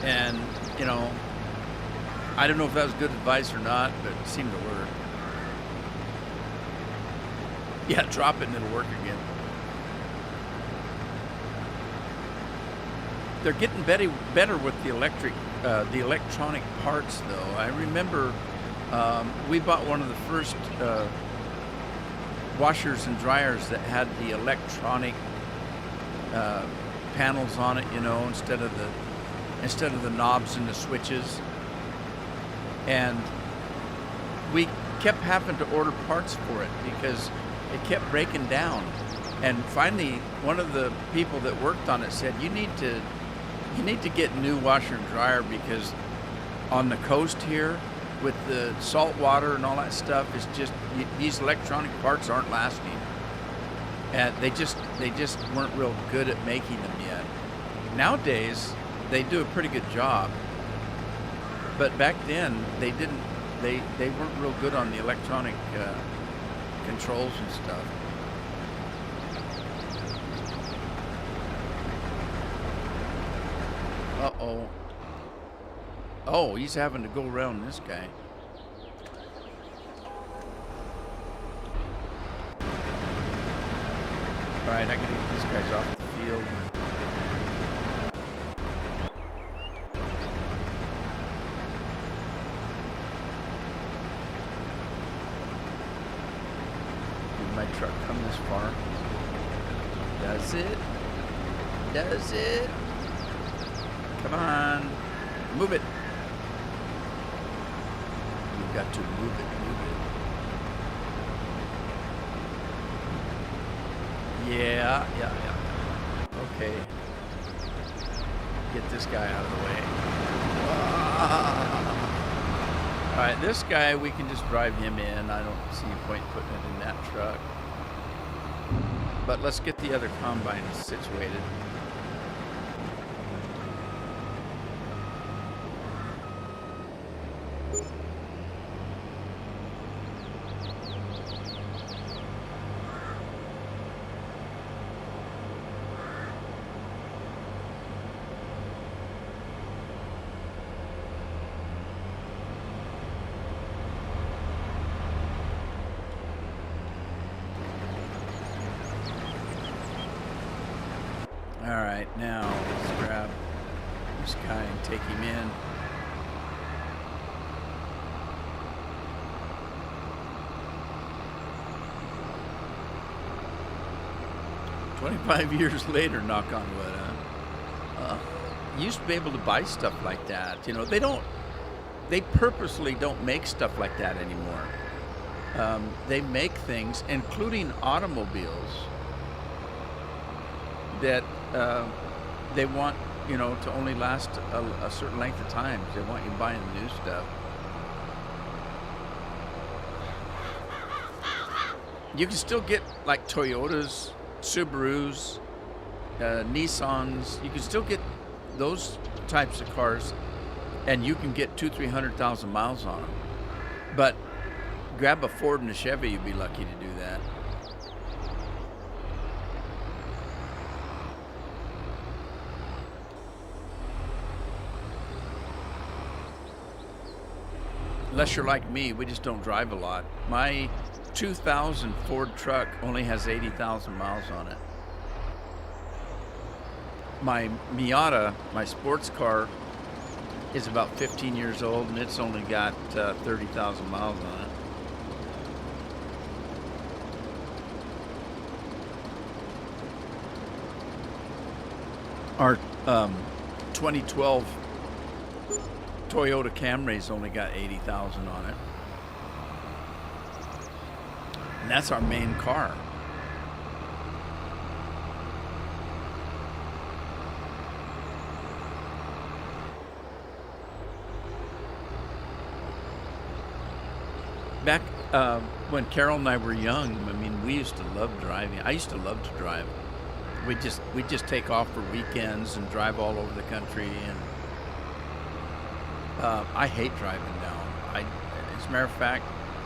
And, you know, I don't know if that was good advice or not, but it seemed to work. Yeah, drop it and it'll work again. They're getting better with the electronic parts, though. I remember we bought one of the first washers and dryers that had the electronic panels on it, you know, instead of the knobs and the switches. And we kept having to order parts for it because it kept breaking down. And finally, one of the people that worked on it said, you need to get new washer and dryer, because on the coast here with the salt water and all that stuff, it's just, these electronic parts aren't lasting. And they just weren't real good at making them yet. Nowadays, they do a pretty good job. But back then, they weren't real good on the electronic controls and stuff. Uh-oh. Oh, he's having to go around this guy. All right, I gotta get these guys off the field. Did my truck come this far? Does it? Does it? Come on, move it. You've got to move it, Yeah. Okay. Get this guy out of the way. All right, this guy, we can just drive him in. I don't see a point putting it in that truck. But let's get the other combine situated. Alright, now let's grab this guy and take him in. "25 years later, knock on wood, huh? You used to be able to buy stuff like that. You know, they purposely don't make stuff like that anymore. They make things, including automobiles, that they want, you know, to only last a certain length of time. They want you buying the new stuff. You can still get like Toyotas, Subarus, Nissans. You can still get those types of cars, and you can get 200,000-300,000 miles on them. But grab a Ford and a Chevy, you'd be lucky to do that. Unless you're like me, we just don't drive a lot. My 2000 Ford truck only has 80,000 miles on it. My Miata, my sports car, is about 15 years old, and it's only got 30,000 miles on it. Our 2012 Toyota Camry's only got 80,000 on it. And that's our main car. Back when Carol and I were young, I mean, we used to love driving. I used to love to drive. We'd just take off for weekends and drive all over the country. And I hate driving down. As a matter of fact,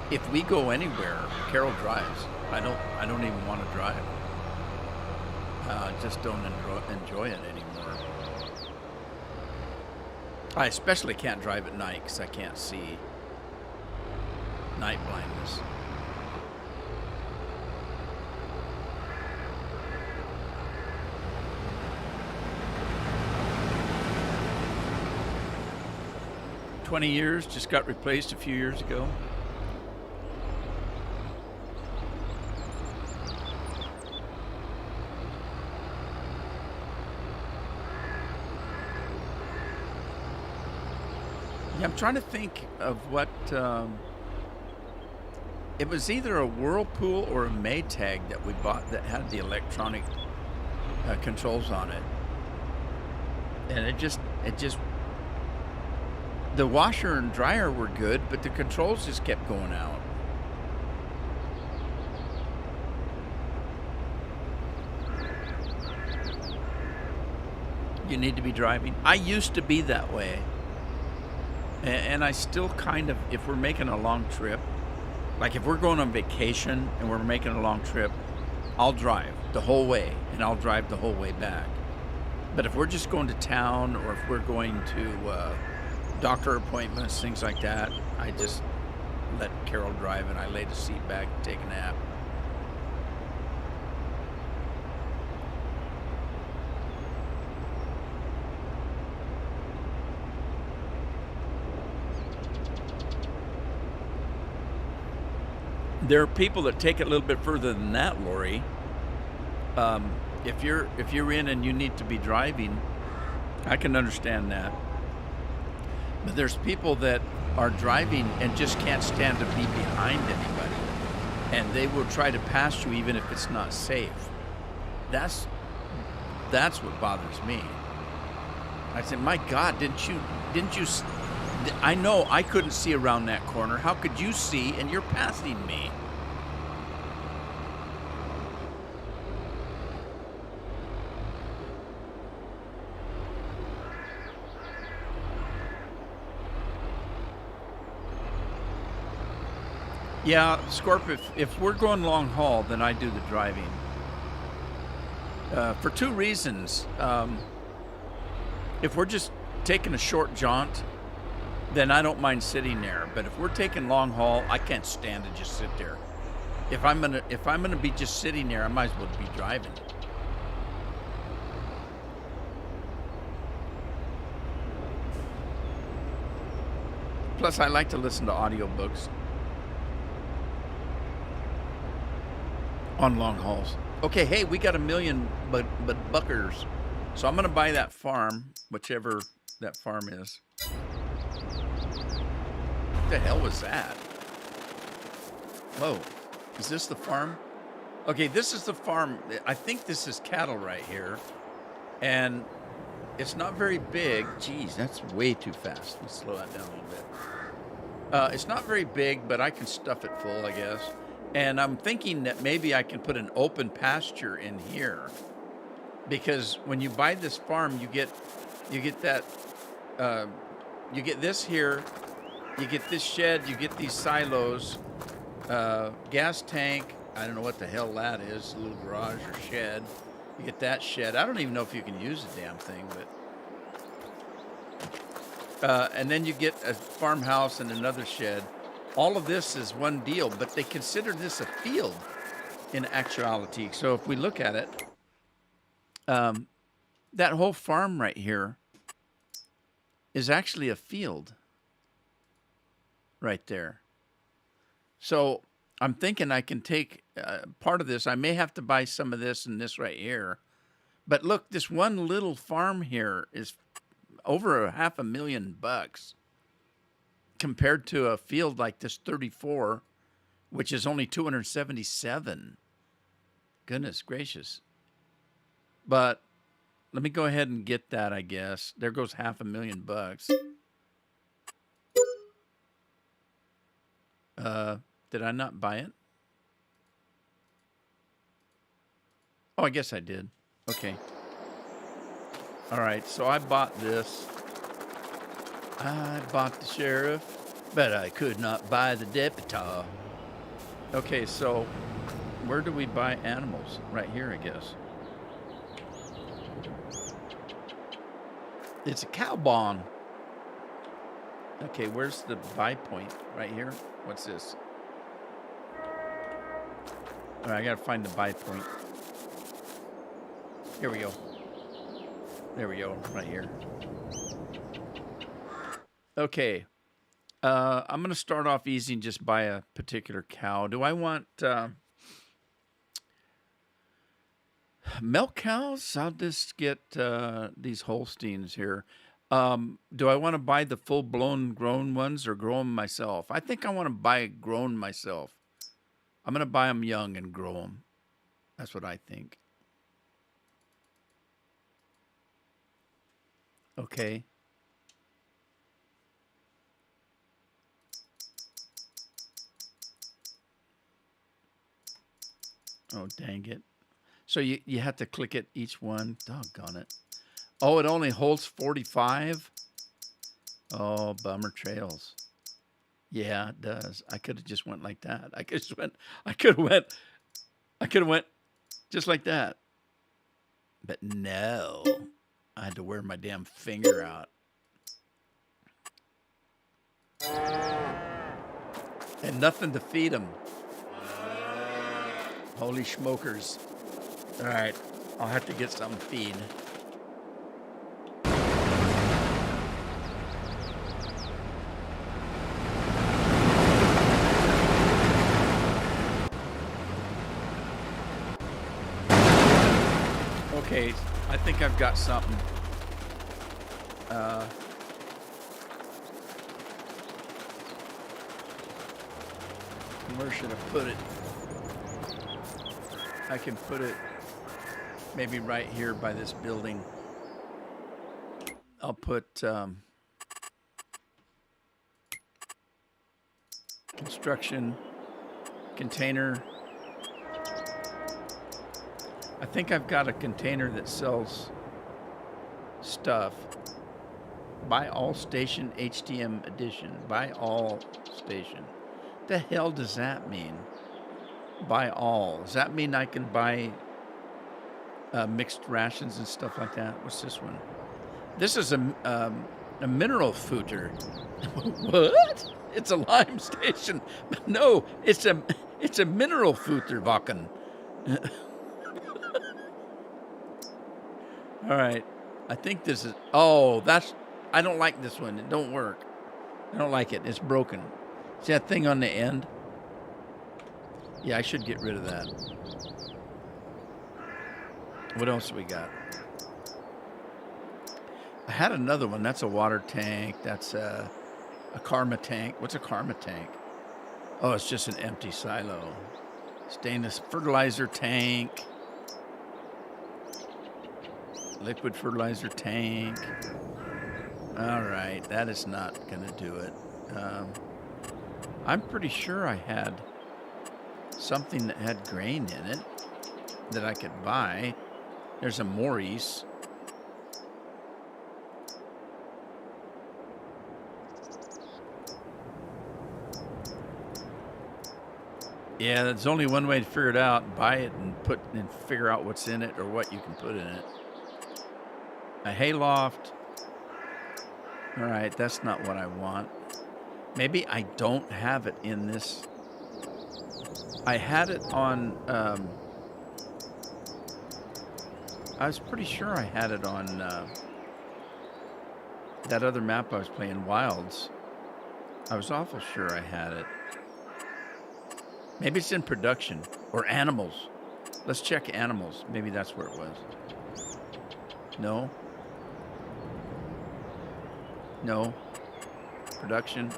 if we go anywhere, Carol drives. I don't even want to drive. I just don't enjoy it anymore. I especially can't drive at night because I can't see. Night blindness. "20 years, just got replaced a few years ago." Yeah, I'm trying to think of what. It was either a Whirlpool or a Maytag that we bought that had the electronic controls on it, and it just the washer and dryer were good, but the controls just kept going out. You need to be driving. I used to be that way, and I still kind of, if we're making a long trip. Like if we're going on vacation and we're making a long trip, I'll drive the whole way and I'll drive the whole way back. But if we're just going to town or if we're going to doctor appointments, things like that, I just let Carol drive and I lay the seat back and take a nap. There are people that take it a little bit further than that, Lori. If you're in and you need to be driving, I can understand that. But there's people that are driving and just can't stand to be behind anybody, and they will try to pass you even if it's not safe. That's what bothers me. I said, my God, didn't you? I know I couldn't see around that corner. How could you see? And you're passing me. Yeah, Scorp, if we're going long haul, then I do the driving. For two reasons. If we're just taking a short jaunt, then I don't mind sitting there. But if we're taking long haul, I can't stand to just sit there. If I'm gonna be just sitting there, I might as well be driving. Plus, I like to listen to audiobooks on long hauls. Okay, hey, we got 1 million but buckers. So I'm gonna buy that farm, whichever that farm is. What the hell was that? Whoa, is this the farm? Okay, this is the farm. I think this is cattle right here. And it's not very big. Geez, that's way too fast. Let's slow that down a little bit. It's not very big, but I can stuff it full, I guess. And I'm thinking that maybe I can put an open pasture in here, because when you buy this farm, you get that you get this here, you get this shed, you get these silos, gas tank. I don't know what the hell that is, a little garage or shed. You get that shed. I don't even know if you can use the damn thing, but and then you get a farmhouse and another shed. All of this is one deal, but they consider this a field in actuality. So if we look at it, that whole farm right here is actually a field right there. So I'm thinking I can take part of this. I may have to buy some of this and this right here. But look, this one little farm here is over $500,000 compared to a field like this 34, which is only 277. Goodness gracious. But let me go ahead and get that, I guess. There goes $500,000. Did I not buy it? Oh, I guess I did. Okay. All right, so I bought this. I bought the sheriff, but I could not buy the deputy. Okay, so where do we buy animals? Right here, I guess. It's a cow barn. Okay, where's the buy point? Right here? What's this? All right, I gotta find the buy point. Here we go. There we go, right here. Okay. I'm gonna start off easy and just buy a particular cow. Do I want milk cows? I'll just get these Holsteins here. Do I want to buy the full-blown grown ones or grow them myself? I think I want to buy grown myself. I'm going to buy them young and grow them. That's what I think. Okay. Oh, dang it. So you have to click it each one. Doggone it. Oh, it only holds 45? Oh, bummer trails. Yeah, it does. I could have just went like that. I could have went just like that. But no. I had to wear my damn finger out. And nothing to feed them. Holy smokers. All right, I'll have to get something to feed. Okay, I think I've got something. Where should I put it? I can put it maybe right here by this building. I'll put construction container. I think I've got a container that sells stuff. Buy all station HTM edition. Buy all station. The hell does that mean? Buy all. Does that mean I can buy mixed rations and stuff like that? What's this one? This is a mineral fooder. What? It's a lime station. No, it's a mineral fooder, Vakken. All right. I think this is... Oh, that's... I don't like this one. It don't work. I don't like it. It's broken. See that thing on the end? Yeah, I should get rid of that. What else we got? I had another one. That's a water tank. That's a karma tank. What's a karma tank? Oh, it's just an empty silo. Stainless fertilizer tank. Liquid fertilizer tank. All right, that is not going to do it. I'm pretty sure I had something that had grain in it that I could buy. There's a Maurice. Yeah, there's only one way to figure it out. Buy it and figure out what's in it or what you can put in it. A hayloft. All right, that's not what I want. Maybe I don't have it in this. I had it on, I was pretty sure I had it on that other map I was playing, Wilds. I was awful sure I had it. Maybe it's in production or animals. Let's check animals. Maybe that's where it was. No. No. Production.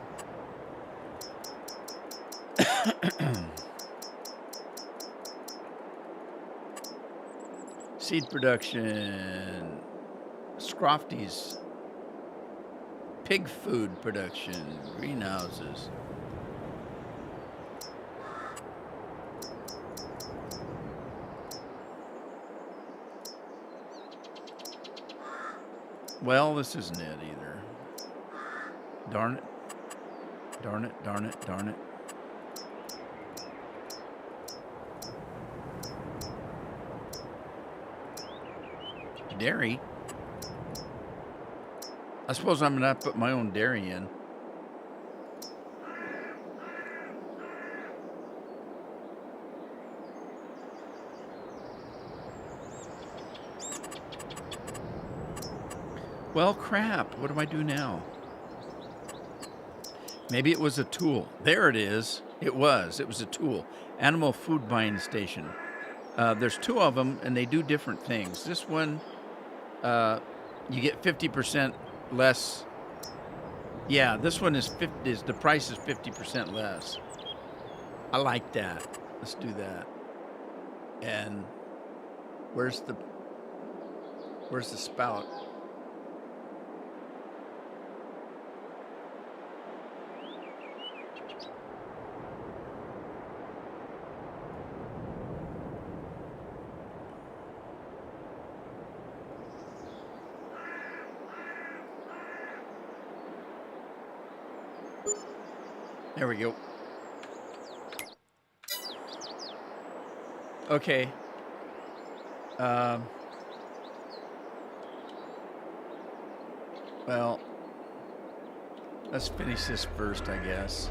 Seed production. Scrofties. Pig food production. Greenhouses. Well, this isn't it either. Darn it. Darn it, darn it, darn it. Dairy? I suppose I'm going to have to put my own dairy in. Well, crap. What do I do now? Maybe it was a tool. There it is. It was a tool. Animal food buying station. There's two of them, and they do different things. This one, you get 50% less. Yeah, this one is the price is 50% less. I like that. Let's do that. And where's the spout? There we go. Okay. Well, let's finish this first, I guess.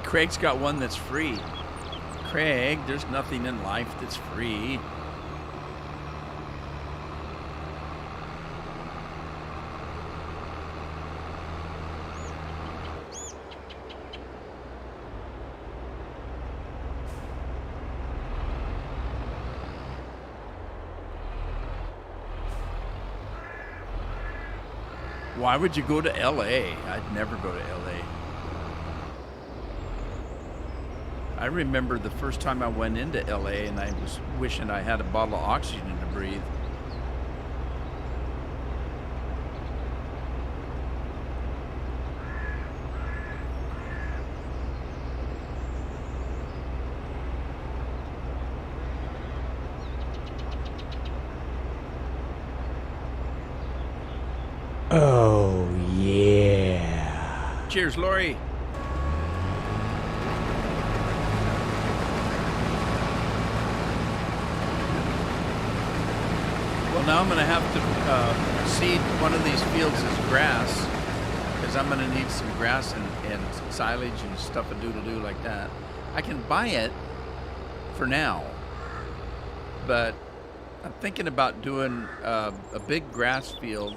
Craig's got one that's free. Craig, there's nothing in life that's free. Why would you go to LA? I'd never go to LA. I remember the first time I went into LA and I was wishing I had a bottle of oxygen to breathe. Oh, yeah. Cheers, Lori. Well, now I'm going to have to seed one of these fields as grass, because I'm going to need some grass and silage and stuff a doodle-doo like that. I can buy it for now, but I'm thinking about doing a big grass field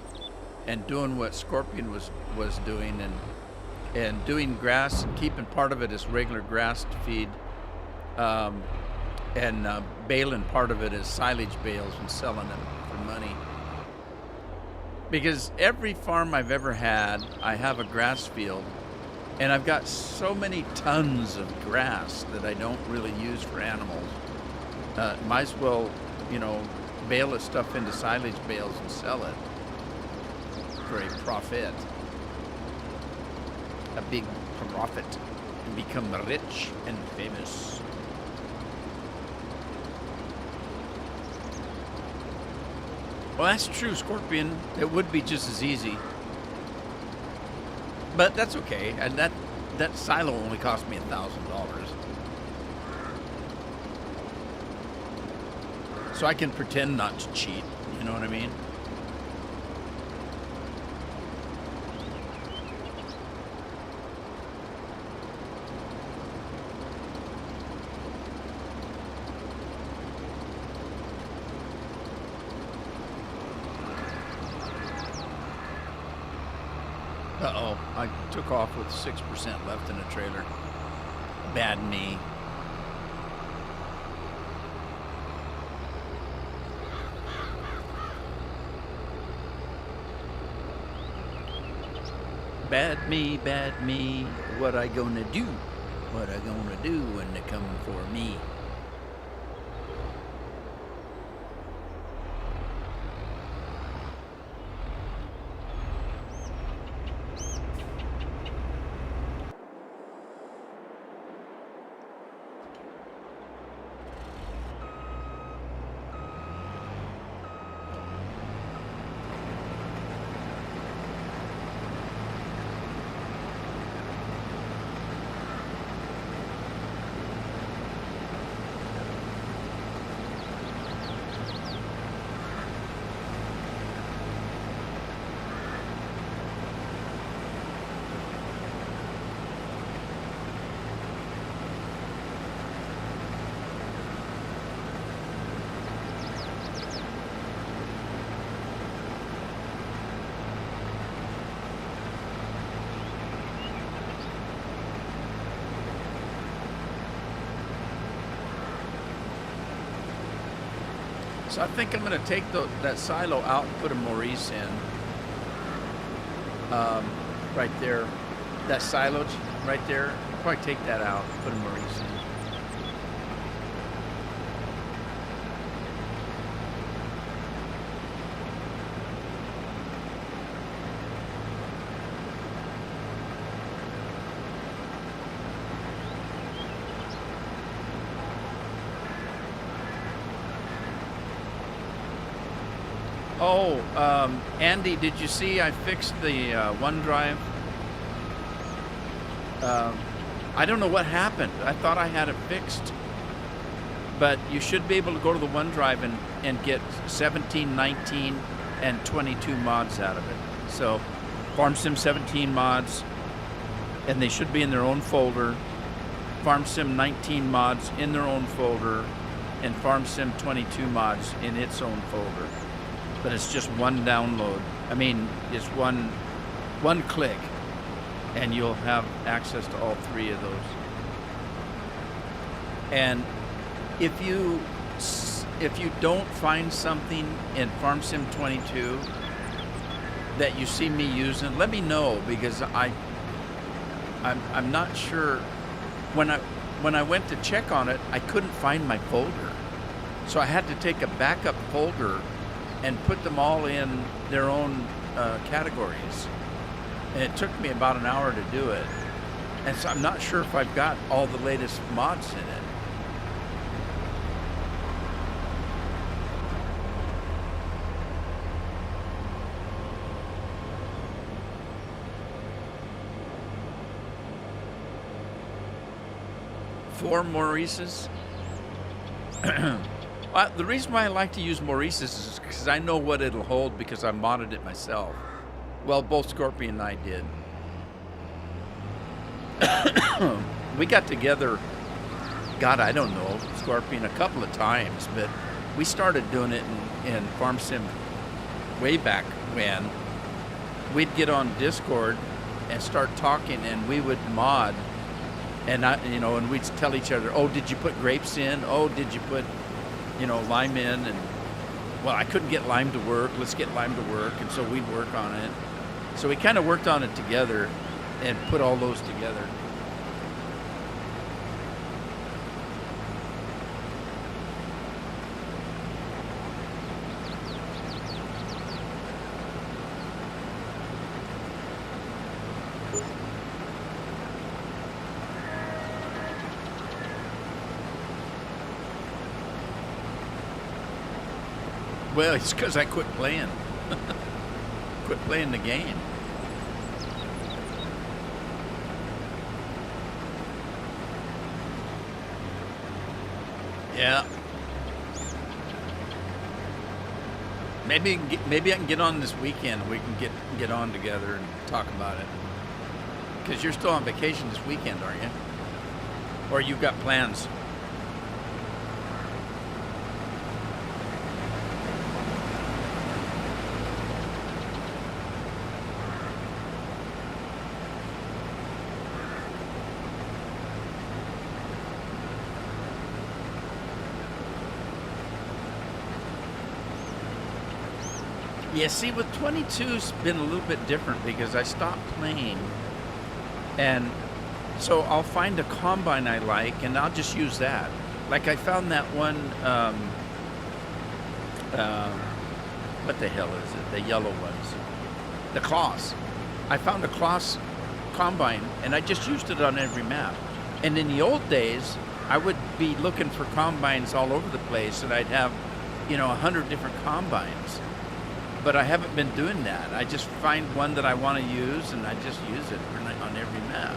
and doing what Scorpion was doing and doing grass and keeping part of it as regular grass to feed, and baling part of it as silage bales and selling them for money. Because every farm I've ever had, I have a grass field, and I've got so many tons of grass that I don't really use for animals. Might as well, bale this stuff into silage bales and sell it for a profit. a big profit and become rich and famous. Well, that's true, Scorpion. It would be just as easy. But that's okay. And that silo only cost me $1,000. So I can pretend not to cheat. You know what I mean? Uh-oh, I took off with 6% left in the trailer. Bad me. Bad me, what I gonna do? What I gonna do when they come for me? So I think I'm going to take that silo out and put a Maurice in. Right there. That silage right there. I'll probably take that out and put a Maurice in. Oh, Andy, did you see I fixed the OneDrive? I don't know what happened. I thought I had it fixed. But you should be able to go to the OneDrive and get 17, 19, and 22 mods out of it. So, FarmSim 17 mods, and they should be in their own folder. FarmSim 19 mods in their own folder, and FarmSim 22 mods in its own folder. But it's just one download. I mean, it's one click, and you'll have access to all three of those. And if you don't find something in FarmSim 22 that you see me using, let me know, because I'm not sure. When I went to check on it, I couldn't find my folder, so I had to take a backup folder and put them all in their own categories. And it took me about an hour to do it. And so I'm not sure if I've got all the latest mods in it. Four Maurices. The reason why I like to use Maurices is because I know what it'll hold because I modded it myself. Well, both Scorpion and I did. We got together, God, I don't know, Scorpion a couple of times, but we started doing it in FarmSim way back when. We'd get on Discord and start talking, and we would mod, and and we'd tell each other, oh, did you put grapes in? Oh, did you put lime in? And well, I couldn't get lime to work. Let's get lime to work. And so we'd work on it. So we kind of worked on it together and put all those together. Well, it's because I quit playing. Quit playing the game. Yeah. Maybe I can get on this weekend. We can get on together and talk about it. Because you're still on vacation this weekend, aren't you? Or you've got plans? Yeah, see, with 22's been a little bit different because I stopped playing. And so I'll find a combine I like and I'll just use that. Like I found that one, what the hell is it? The yellow ones. The Kloss. I found a Kloss combine and I just used it on every map. And in the old days, I would be looking for combines all over the place and I'd have, 100 different combines. But I haven't been doing that. I just find one that I want to use and I just use it on every map.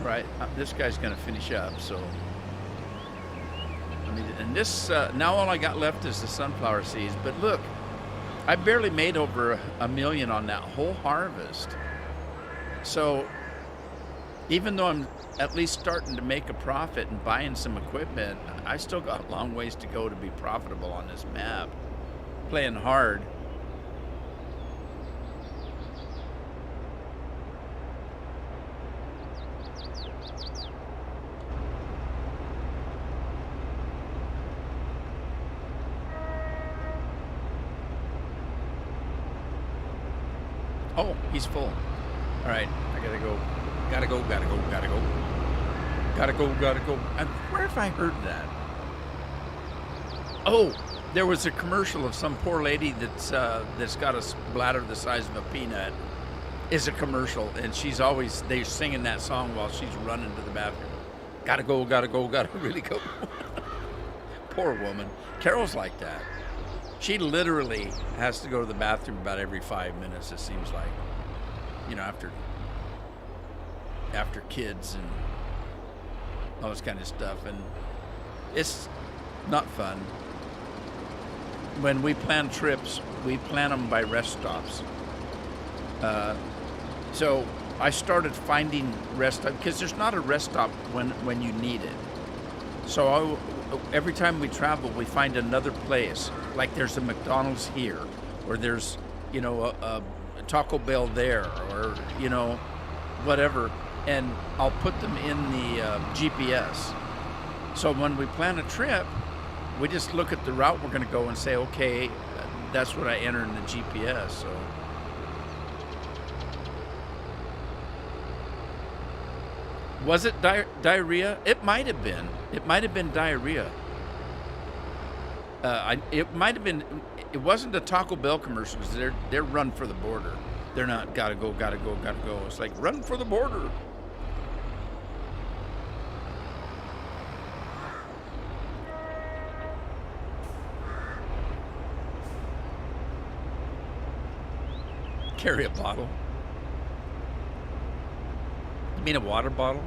Right, this guy's gonna finish up, so. And this, now all I got left is the sunflower seeds, but look, I barely made over $1 million on that whole harvest. So, even though I'm at least starting to make a profit and buying some equipment, I still got a long ways to go to be profitable on this map. Playing hard. Oh, he's full. All right, I gotta go. Gotta go. And where have I heard that? Oh, there was a commercial of some poor lady that's got a bladder the size of a peanut. Is a commercial, and they're singing that song while she's running to the bathroom. Gotta really go. Poor woman. Carol's like that. She literally has to go to the bathroom about every 5 minutes, it seems like. After kids and all this kind of stuff, and it's not fun. When we plan trips, we plan them by rest stops. So I started finding rest stops because there's not a rest stop when you need it. So every time we travel, we find another place. Like there's a McDonald's here, or there's a Taco Bell there, or whatever. And I'll put them in the GPS. So when we plan a trip, we just look at the route we're going to go and say, okay, that's what I enter in the GPS. So was it diarrhea? It might have been. It might have been diarrhea. It might have been. It wasn't a Taco Bell commercial because they're run for the border. They're not gotta go. It's like run for the border. Carry a bottle. You mean a water bottle?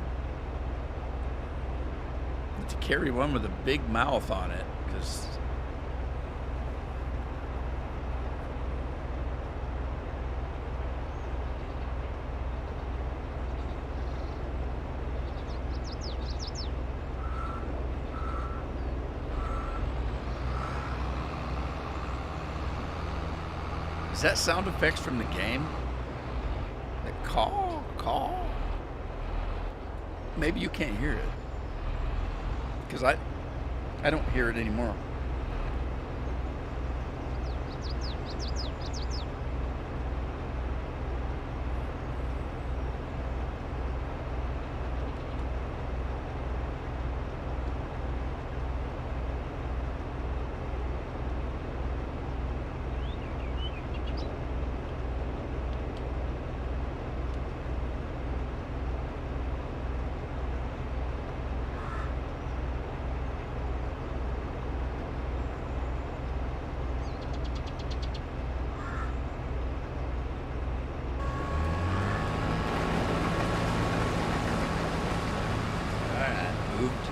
To carry one with a big mouth on it, because is that sound effects from the game? The caw. Maybe you can't hear it. Because I don't hear it anymore.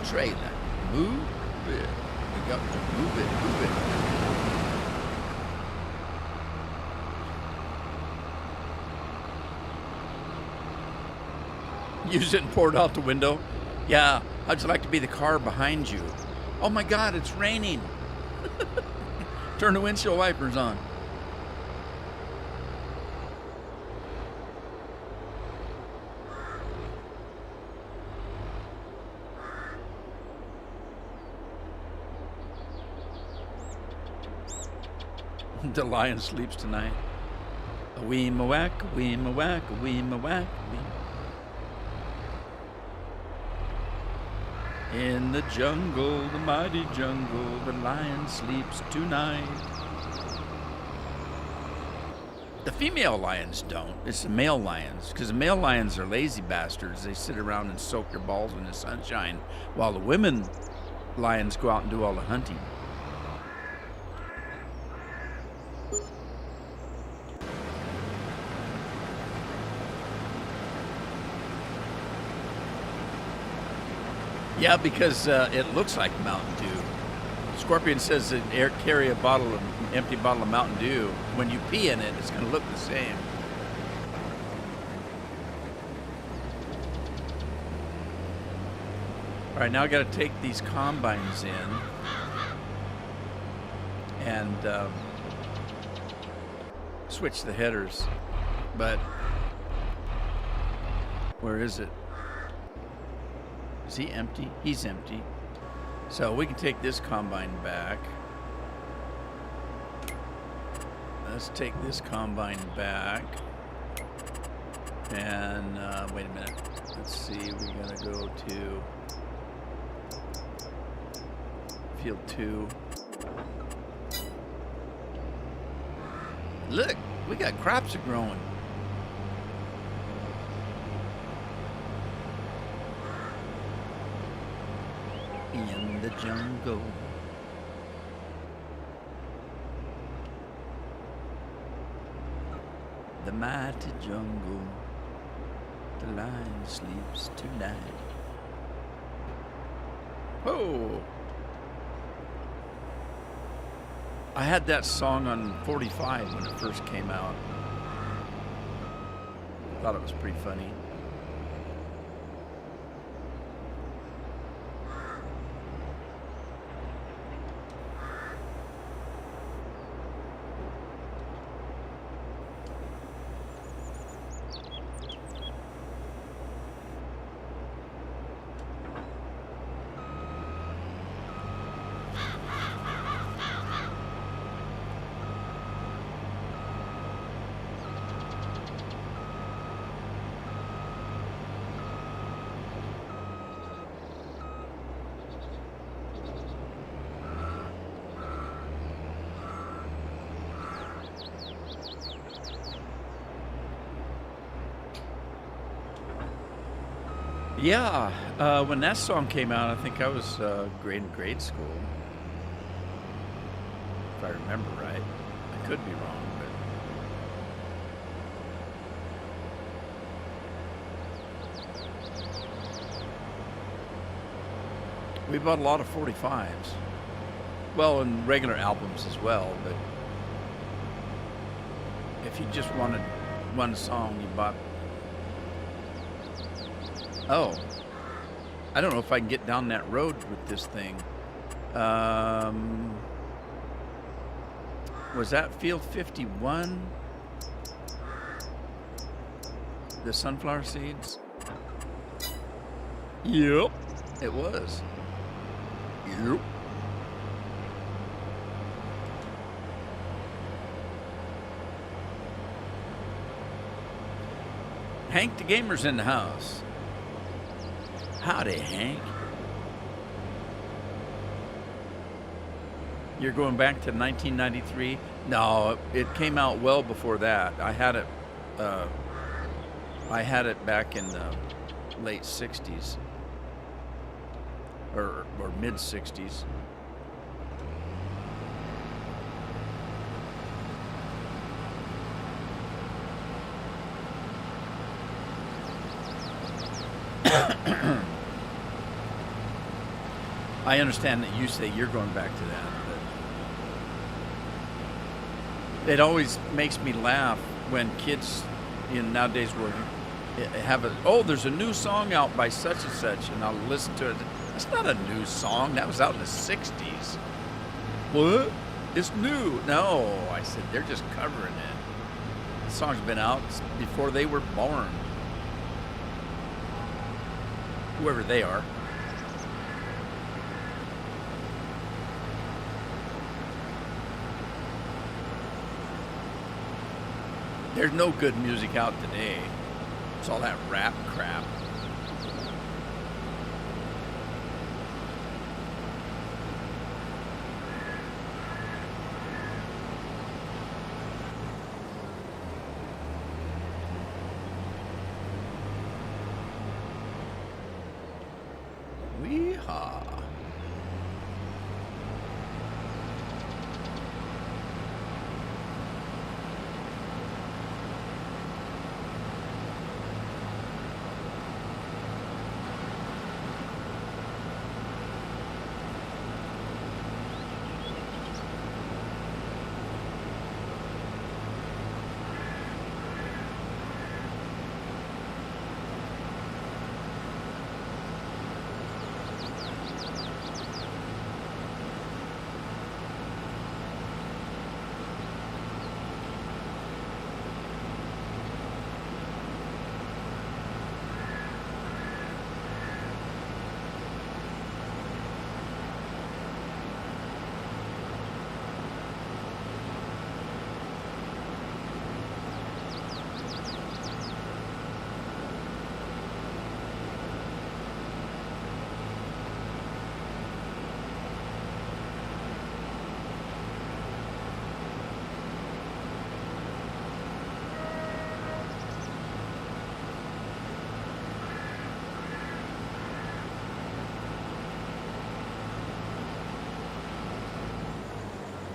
trailer. Move it. We got to move it, move it. Use it and pour it out the window. Yeah, how'd you like to be the car behind you? Oh my God, it's raining. Turn the windshield wipers on. The lion sleeps tonight. A wee ma whack, a wee ma whack, a wee ma whack, in the jungle, the mighty jungle, the lion sleeps tonight. The female lions don't. It's the male lions, because the male lions are lazy bastards. They sit around and soak their balls in the sunshine, while the women lions go out and do all the hunting. Yeah, because it looks like Mountain Dew. Scorpion says that carry a empty bottle of Mountain Dew. When you pee in it, it's going to look the same. All right, now I got to take these combines in and switch the headers. But where is it? Is he empty? He's empty. So we can take this combine back. Let's take this combine back. And wait a minute. Let's see. We gotta go to field 2. Look, we got crops growing. In the jungle. The mighty jungle. The lion sleeps tonight. Oh! I had that song on 45 when it first came out. Thought it was pretty funny. Yeah, when that song came out, I think I was in grade school, if I remember right. I could be wrong, but we bought a lot of 45s. Well, and regular albums as well, but if you just wanted one song, you bought. Oh, I don't know if I can get down that road with this thing. Was that field 51? The sunflower seeds? Yep, it was. Yep. Hank the Gamer's in the house. Howdy, Hank. You're going back to 1993? No, it came out well before that. I had it back in the late 60s or mid 60s. I understand that you say you're going back to that, but it always makes me laugh when kids nowadays will have there's a new song out by such and such, and I'll listen to it. That's not a new song. That was out in the 60s. What? It's new. No, I said, they're just covering it. The song's been out before they were born. Whoever they are. There's no good music out today. It's all that rap crap. Weehaw.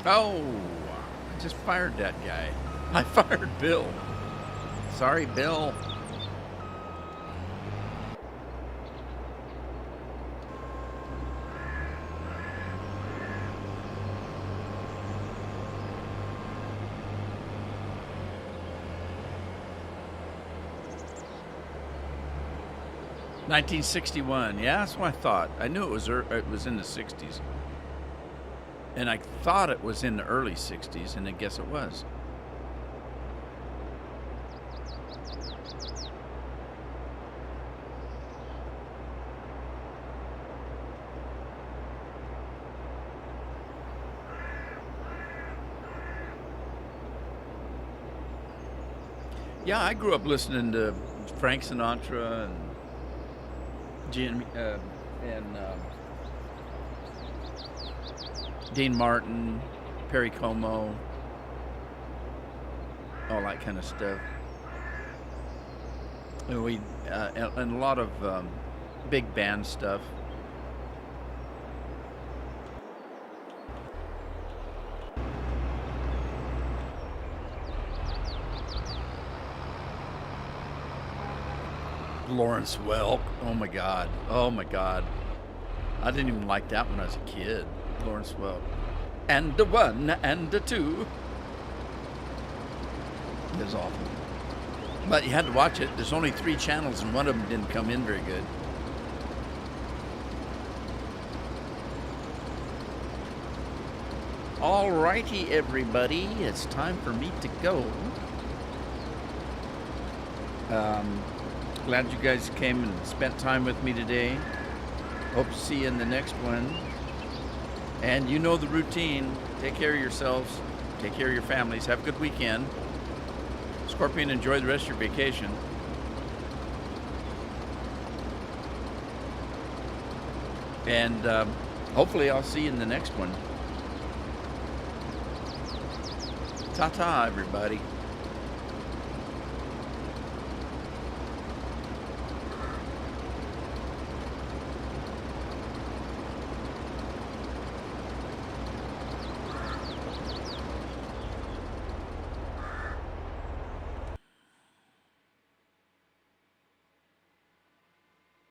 Oh, I just fired that guy. I fired Bill. Sorry, Bill. $1961. Yeah, that's what I thought. I knew it was in the 60s. And I thought it was in the early 60s, and I guess it was. Yeah, I grew up listening to Frank Sinatra and Dean Martin, Perry Como, all that kind of stuff. And and a lot of big band stuff. Lawrence Welk. Oh my God. Oh my God. I didn't even like that when I was a kid. Lawrence Welk. And the one and the two. It was awful. But you had to watch it. There's only 3 channels and one of them didn't come in very good. All righty, everybody. It's time for me to go. Glad you guys came and spent time with me today. Hope to see you in the next one. And you know the routine. Take care of yourselves. Take care of your families. Have a good weekend. Scorpion, enjoy the rest of your vacation. And hopefully I'll see you in the next one. Ta-ta, everybody.